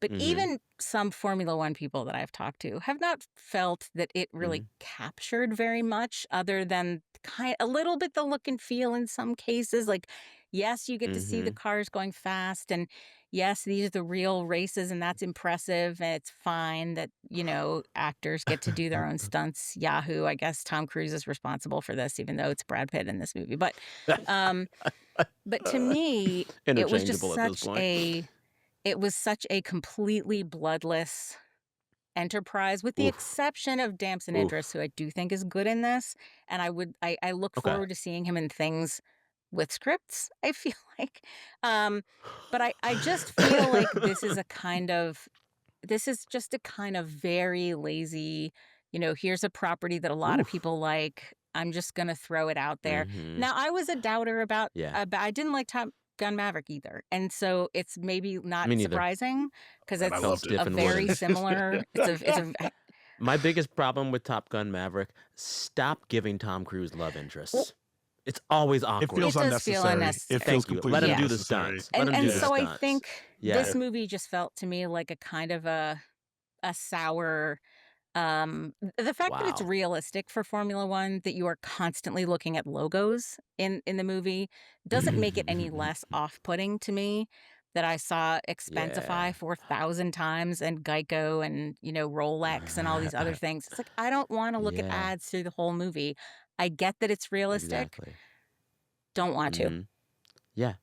Speaker 1: But
Speaker 2: Mhm.
Speaker 1: even some Formula One people that I've talked to have not felt that it really captured very much, other than a little bit the look and feel in some cases. Like, yes, you get to see the cars going fast, and yes, these are the real races, and that's impressive, and it's fine that, actors get to do their own stunts. Yahoo! I guess Tom Cruise is responsible for this, even though it's Brad Pitt in this movie. But to me, it was just
Speaker 2: Interchangeable at this point.
Speaker 1: it was such a completely bloodless enterprise, with the
Speaker 2: Oof.
Speaker 1: exception of Damson
Speaker 2: Oof.
Speaker 1: Idris, who I do think is good in this. And I look
Speaker 2: Okay.
Speaker 1: forward to seeing him in things with scripts, I feel like. But I just feel like this is just a kind of very lazy, here's a property that a lot of
Speaker 2: Oof.
Speaker 1: people like. I'm just going to throw it out there.
Speaker 2: Mhm.
Speaker 1: Now, I was a doubter about,
Speaker 2: Yeah.
Speaker 1: I didn't like Top Gun Maverick either. And so it's maybe not
Speaker 2: Me neither.
Speaker 1: surprising, because
Speaker 3: And I
Speaker 1: it's
Speaker 3: loved it.
Speaker 1: a
Speaker 2: Stiff and
Speaker 1: very
Speaker 2: wooden.
Speaker 1: similar,
Speaker 2: My biggest problem with Top Gun Maverick, stop giving Tom Cruise love interests. It's always awkward.
Speaker 3: It feels
Speaker 1: It does feel
Speaker 3: unnecessary.
Speaker 1: unnecessary.
Speaker 3: It feels
Speaker 2: Thank you.
Speaker 3: completely
Speaker 2: Let him do the
Speaker 3: unnecessary.
Speaker 2: stunts. Let him
Speaker 1: and
Speaker 2: do the
Speaker 1: so I
Speaker 2: stunts.
Speaker 1: think
Speaker 2: Yeah.
Speaker 1: this movie just felt to me like a kind of a sour, the fact that it's
Speaker 2: Wow.
Speaker 1: realistic for Formula One, that you are constantly looking at logos in the movie, doesn't make it any less off-putting to me. That I saw Expensify
Speaker 2: Yeah.
Speaker 1: 4,000 times, and Geico, and Rolex, and all these other things. It's like, I don't want to look at
Speaker 2: Yeah.
Speaker 1: ads through the whole movie. I get that it's realistic.
Speaker 2: Exactly.
Speaker 1: Don't want to.
Speaker 2: Mhm. Yeah.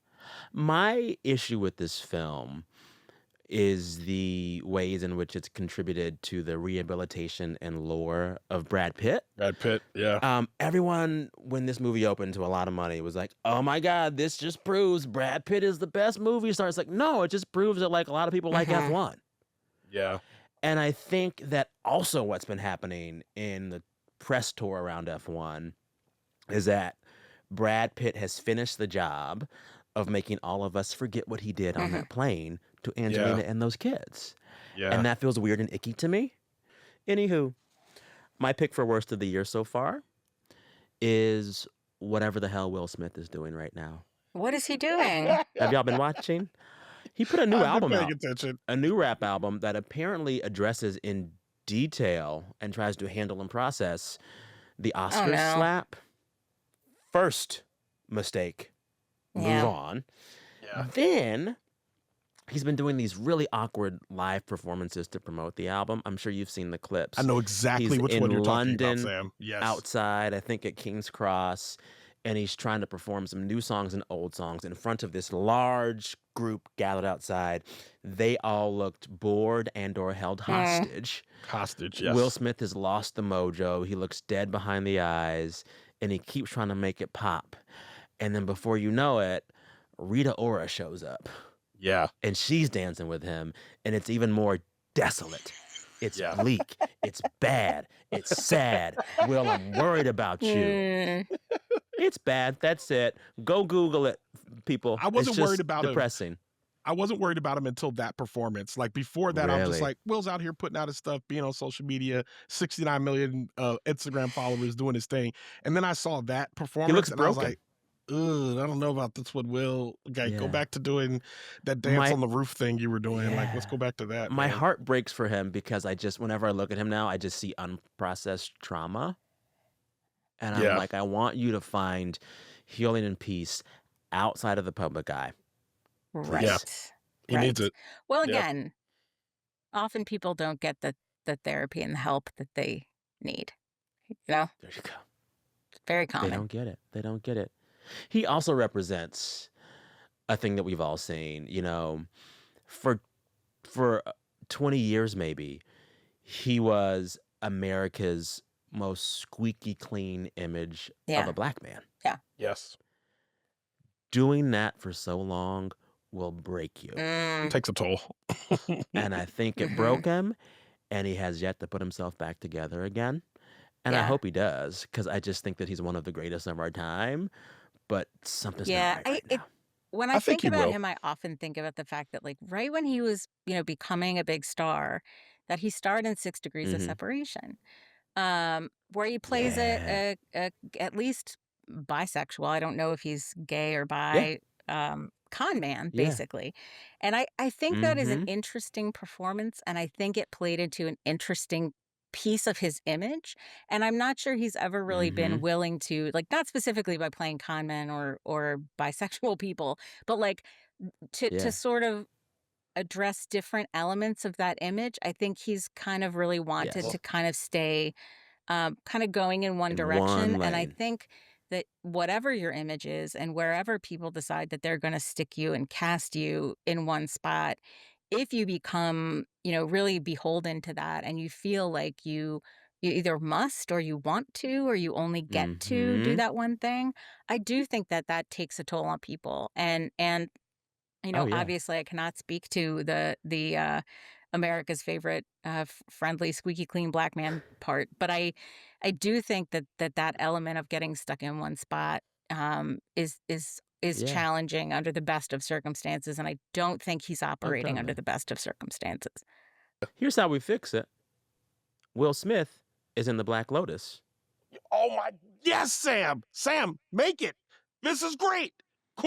Speaker 2: My issue with this film is the ways in which it's contributed to the rehabilitation and lore of Brad Pitt.
Speaker 3: Brad Pitt, yeah.
Speaker 2: Everyone, when this movie opened to a lot of money, was like, "Oh my God, this just proves Brad Pitt is the best movie star." It's like, no, it just proves that like a lot of people like
Speaker 1: Mhm.
Speaker 2: F1.
Speaker 3: Yeah.
Speaker 2: And I think that also what's been happening in the press tour around F1 is that Brad Pitt has finished the job of making all of us forget what he did on that plane to Angelina and those kids.
Speaker 3: Yeah.
Speaker 2: And that feels weird and icky to me. Anywho, my pick for worst of the year so far is whatever the hell Will Smith is doing right now.
Speaker 1: What is he doing?
Speaker 2: Have y'all been watching? He put a new
Speaker 3: I've
Speaker 2: album
Speaker 3: been paying
Speaker 2: out,
Speaker 3: attention.
Speaker 2: a new rap album that apparently addresses in detail and tries to handle and process the Oscar
Speaker 1: no.
Speaker 2: slap. First mistake.
Speaker 1: Yeah.
Speaker 2: Move on.
Speaker 3: Yeah.
Speaker 2: Then he's been doing these really awkward live performances to promote the album. I'm sure you've seen the clips.
Speaker 3: I know exactly
Speaker 2: He's
Speaker 3: which
Speaker 2: in
Speaker 3: one you're talking about,
Speaker 2: London,
Speaker 3: Sam. Yes.
Speaker 2: outside, I think at King's Cross, and he's trying to perform some new songs and old songs in front of this large group gathered outside. They all looked bored and or held hostage.
Speaker 3: Hostage, yes.
Speaker 2: Will Smith has lost the mojo. He looks dead behind the eyes, and he keeps trying to make it pop. And then before you know it, Rita Ora shows up.
Speaker 3: Yeah.
Speaker 2: And she's dancing with him, and it's even more desolate. It's bleak. It's bad. It's sad. Will, I'm worried about you. It's bad. That's it. Go Google it, people.
Speaker 3: I wasn't
Speaker 2: it's just
Speaker 3: worried about him.
Speaker 2: depressing.
Speaker 3: I wasn't worried about him until that performance. Like before that, I'm just
Speaker 2: Really?
Speaker 3: like, Will's out here putting out his stuff, being on social media, 69 million Instagram followers, doing his thing. And then I saw that performance,
Speaker 2: looks
Speaker 3: and I was
Speaker 2: broken.
Speaker 3: like, ugh, I don't know about this one, Will. Okay, go
Speaker 2: Yeah.
Speaker 3: back to doing that dance on the roof thing you were doing. Like, let's
Speaker 2: Yeah.
Speaker 3: go back to that.
Speaker 2: My
Speaker 3: man.
Speaker 2: heart breaks for him because whenever I look at him now, I just see unprocessed trauma. And I'm like, I want you to find healing and peace outside of the public eye.
Speaker 1: Right.
Speaker 3: Yeah. He needs it.
Speaker 1: Well,
Speaker 3: Yep.
Speaker 1: again, often people don't get the therapy and the help that they need. You know,
Speaker 2: There you go.
Speaker 1: it's very
Speaker 2: They
Speaker 1: common.
Speaker 2: don't get it. They don't get it. He also represents a thing that we've all seen, for 20 years maybe, he was America's most squeaky clean image of
Speaker 1: Yeah.
Speaker 2: a black man.
Speaker 3: Yes.
Speaker 2: Doing that for so long will break you.
Speaker 1: Mm,
Speaker 3: Takes a toll.
Speaker 2: And I think it
Speaker 1: Mhm.
Speaker 2: broke him, and he has yet to put himself back together again. And I
Speaker 1: Yeah.
Speaker 2: hope he does, because I just think that he's one of the greatest of our time. But something's
Speaker 1: Yeah,
Speaker 2: not right now.
Speaker 1: when
Speaker 3: I
Speaker 1: I
Speaker 3: think
Speaker 1: think
Speaker 3: he
Speaker 1: about
Speaker 3: will.
Speaker 1: him, I often think about the fact that, like, right when he was, becoming a big star, that he starred in 6 Degrees of
Speaker 2: Mhm.
Speaker 1: Separation, where he plays
Speaker 2: Yeah.
Speaker 1: a at least bisexual. I don't know if he's gay or
Speaker 2: Yeah.
Speaker 1: bi, con man,
Speaker 2: Yeah.
Speaker 1: basically. And I think that is an
Speaker 2: Mhm.
Speaker 1: interesting performance, and I think it played into an interesting piece of his image. And I'm not sure he's ever really been
Speaker 2: Mhm.
Speaker 1: willing to, like, not specifically by playing con men or bisexual people, but like to
Speaker 2: Yeah.
Speaker 1: sort of address different elements of that image. I think he's kind of really wanted
Speaker 2: Yes.
Speaker 1: to kind of stay kind of going in one
Speaker 2: In
Speaker 1: direction.
Speaker 2: one
Speaker 1: And I
Speaker 2: lane.
Speaker 1: think that whatever your image is and wherever people decide that they're going to stick you and cast you in one spot, if you become, really beholden to that and you feel like you either must or you want to or you only get to do
Speaker 2: Mhm.
Speaker 1: that one thing, I do think that that takes a toll on people. And
Speaker 2: Oh, yeah.
Speaker 1: obviously I cannot speak to the America's favorite friendly squeaky clean black man part, but I do think that element of getting stuck in one spot is
Speaker 2: Yeah.
Speaker 1: challenging under the best of circumstances, and I don't think he's operating under
Speaker 2: totally.
Speaker 1: the best of circumstances.
Speaker 2: Here's how we fix it. Will Smith is in the Black Lotus.
Speaker 3: Oh my, yes, Sam. Sam, make it. This is great.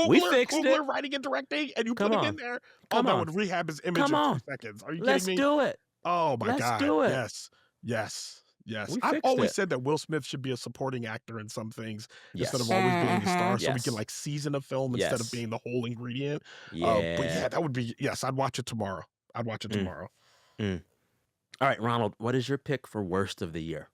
Speaker 2: We fixed
Speaker 3: Coogler
Speaker 2: it.
Speaker 3: writing and directing, and you
Speaker 2: Come
Speaker 3: put him
Speaker 2: on.
Speaker 3: in there.
Speaker 2: Come
Speaker 3: that
Speaker 2: on.
Speaker 3: would rehab his image
Speaker 2: Come
Speaker 3: in
Speaker 2: on.
Speaker 3: 2 seconds. Are you
Speaker 2: Let's
Speaker 3: kidding me?
Speaker 2: do it.
Speaker 3: Oh my
Speaker 2: Let's
Speaker 3: God.
Speaker 2: do it.
Speaker 3: Yes. Yes. Yes.
Speaker 2: We
Speaker 3: I've
Speaker 2: fixed
Speaker 3: always
Speaker 2: it.
Speaker 3: said that Will Smith should be a supporting actor in some things
Speaker 2: Yes.
Speaker 3: instead of always being the star,
Speaker 1: Mhm.
Speaker 3: so we can
Speaker 2: Yes.
Speaker 3: like season a film instead of
Speaker 2: Yes.
Speaker 3: being the whole ingredient. But
Speaker 2: Yeah.
Speaker 3: yeah, that would be, yes, I'd watch it tomorrow. I'd watch it
Speaker 2: Mm.
Speaker 3: tomorrow.
Speaker 2: Mm. All right, Ronald, what is your pick for worst of the year?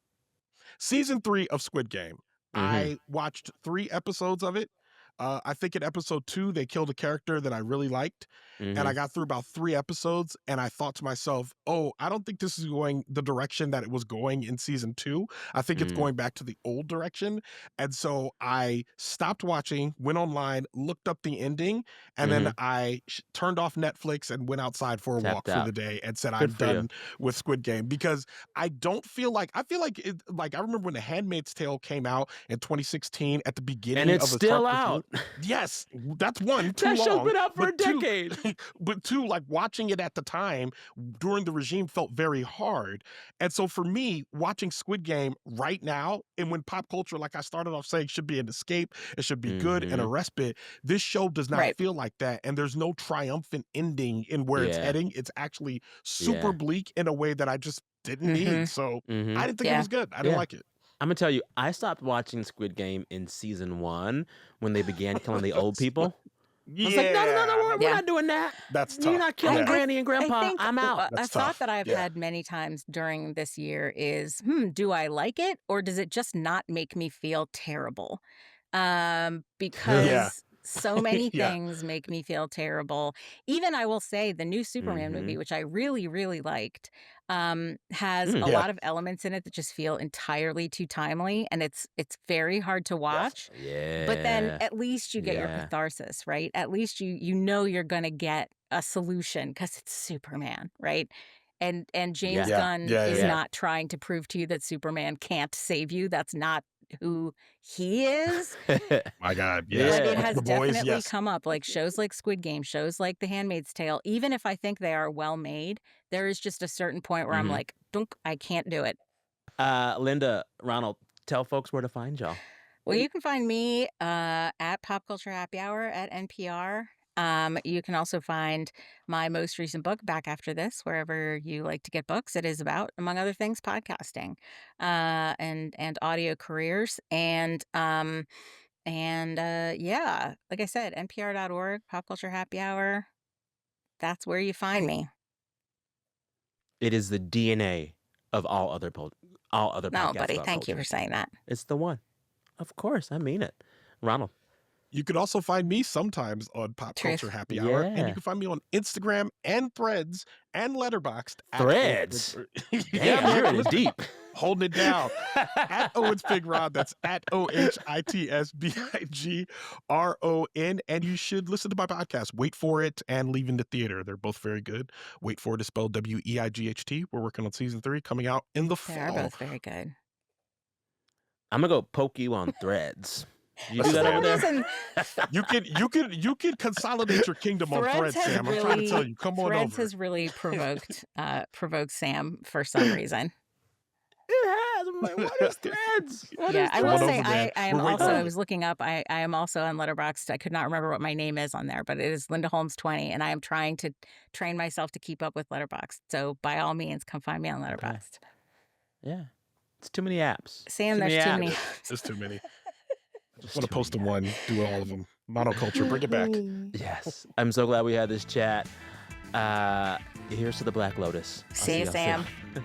Speaker 3: Season 3 of Squid Game.
Speaker 2: Mhm.
Speaker 3: I watched 3 episodes of it. I think in episode 2, they killed a character that I really liked. And I
Speaker 2: Mhm.
Speaker 3: got through about 3 episodes, and I thought to myself, oh, I don't think this is going the direction that it was going in season 2. I think it's
Speaker 2: Mm.
Speaker 3: going back to the old direction. And so I stopped watching, went online, looked up the ending, and then
Speaker 2: Mhm.
Speaker 3: I turned off Netflix and went outside for a walk
Speaker 2: Tapped
Speaker 3: for
Speaker 2: out.
Speaker 3: the day and said,
Speaker 2: Good
Speaker 3: I'm
Speaker 2: for you.
Speaker 3: done with Squid Game, because I feel like I remember when The Handmaid's Tale came out in 2016 at the beginning
Speaker 2: And it's
Speaker 3: of the
Speaker 2: still
Speaker 3: Shark Tank.
Speaker 2: out.
Speaker 3: Yes, that's one, too
Speaker 2: That show's
Speaker 3: long.
Speaker 2: been out for a
Speaker 3: but two-
Speaker 2: decade.
Speaker 3: But two, like watching it at the time during the regime felt very hard. And so for me, watching Squid Game right now, and when pop culture, like I started off saying, should be an escape, it should be good and a respite, this show does not
Speaker 1: Right.
Speaker 3: feel like that. And there's no triumphant ending in where it's
Speaker 2: Yeah.
Speaker 3: heading. It's actually super
Speaker 2: Yeah.
Speaker 3: bleak in a way that I just didn't need. So I didn't think it
Speaker 1: Yeah.
Speaker 3: was good. I didn't
Speaker 2: Yeah.
Speaker 3: like it.
Speaker 2: I'm gonna tell you, I stopped watching Squid Game in season 1 when they began killing the old people. I was like, no, we're
Speaker 1: Yeah.
Speaker 2: not doing that.
Speaker 3: That's tough.
Speaker 2: You're not killing
Speaker 3: Yeah.
Speaker 2: Granny and Grandpa.
Speaker 1: I think
Speaker 2: I'm out.
Speaker 1: a
Speaker 3: That's
Speaker 1: thought
Speaker 3: tough.
Speaker 1: that I've
Speaker 3: Yeah.
Speaker 1: had many times during this year is, do I like it or does it just not make me feel terrible? Because so many
Speaker 3: Yeah.
Speaker 1: things make me feel terrible. Even I will say the new Superman movie, which I really, really liked, has a
Speaker 3: Yeah.
Speaker 1: lot of elements in it that just feel entirely too timely, and it's very hard to watch.
Speaker 2: Yeah.
Speaker 1: But then at least you get your
Speaker 2: Yeah.
Speaker 1: catharsis, right? At least you know you're gonna get a solution because it's Superman, right? And James
Speaker 2: Yeah.
Speaker 1: Gunn
Speaker 3: Yeah,
Speaker 1: is
Speaker 2: yeah.
Speaker 1: not trying to prove to you that Superman can't save you. That's not who he is.
Speaker 3: My God.
Speaker 1: But
Speaker 3: Yes.
Speaker 1: it has
Speaker 3: The boys,
Speaker 1: definitely
Speaker 3: yes.
Speaker 1: come up, like shows like Squid Game, shows like The Handmaid's Tale. Even if I think they are well made, there is just a certain point where I'm like, dunk, I can't do it.
Speaker 2: Linda, Ronald, tell folks where to find y'all.
Speaker 1: Well, you can find me at Pop Culture Happy Hour at NPR. You can also find my most recent book, Back After This, wherever you like to get books. It is about, among other things, podcasting and audio careers. And yeah, like I said, npr.org, Pop Culture Happy Hour. That's where you find me.
Speaker 2: It is the DNA of all other
Speaker 1: No,
Speaker 2: podcasts
Speaker 1: buddy,
Speaker 2: about
Speaker 1: thank you
Speaker 2: culture.
Speaker 1: for saying that.
Speaker 2: It's the one. Of course, I mean it. Ronald.
Speaker 3: You can also find me sometimes on Pop
Speaker 1: Truth.
Speaker 3: Culture Happy Hour. And
Speaker 2: Yeah.
Speaker 3: you can find me on Instagram and Threads and Letterboxd. at
Speaker 2: Threads?
Speaker 3: Owens-
Speaker 2: Damn, you're in it deep.
Speaker 3: Holding it down. At Owens Big Rod. That's at OHITSBIGRON. And you should listen to my podcast, Wait For It and Leaving the Theater. They're both very good. Wait For It is spelled WEIGHT. We're working on season 3 coming out in the
Speaker 1: They are
Speaker 3: fall.
Speaker 1: both very good.
Speaker 2: I'm going to go poke you on Threads. You
Speaker 3: For
Speaker 2: do that
Speaker 1: some
Speaker 2: over there?
Speaker 1: reason,
Speaker 3: You can consolidate your kingdom on
Speaker 1: Threads
Speaker 3: Threads,
Speaker 1: has
Speaker 3: Sam. I'm trying to tell
Speaker 1: really-
Speaker 3: you. Come on
Speaker 1: Threads
Speaker 3: over.
Speaker 1: has really provoked Sam for some reason.
Speaker 2: It has. I'm like, what is Threads? What
Speaker 1: Yeah,
Speaker 2: is
Speaker 1: I will
Speaker 3: Threads?
Speaker 1: say
Speaker 3: Over there.
Speaker 1: I am
Speaker 3: We're waiting
Speaker 1: also,
Speaker 3: on
Speaker 1: I
Speaker 3: it.
Speaker 1: was looking up, I am also on Letterboxd. I could not remember what my name is on there, but it is Linda Holmes 20, and I am trying to train myself to keep up with Letterboxd. So by all means, come find me on Letterboxd.
Speaker 2: Yeah. It's too many apps.
Speaker 1: Sam, there's too many.
Speaker 3: There's too many.
Speaker 2: Just
Speaker 3: Want to
Speaker 2: too
Speaker 3: post to
Speaker 2: many
Speaker 3: one, do all of them. Monoculture, bring it back.
Speaker 2: apps. Yes. I'm so glad we had this chat. Here's to the Black Lotus. I'll
Speaker 1: See you,
Speaker 2: y'all
Speaker 1: Sam.
Speaker 2: soon.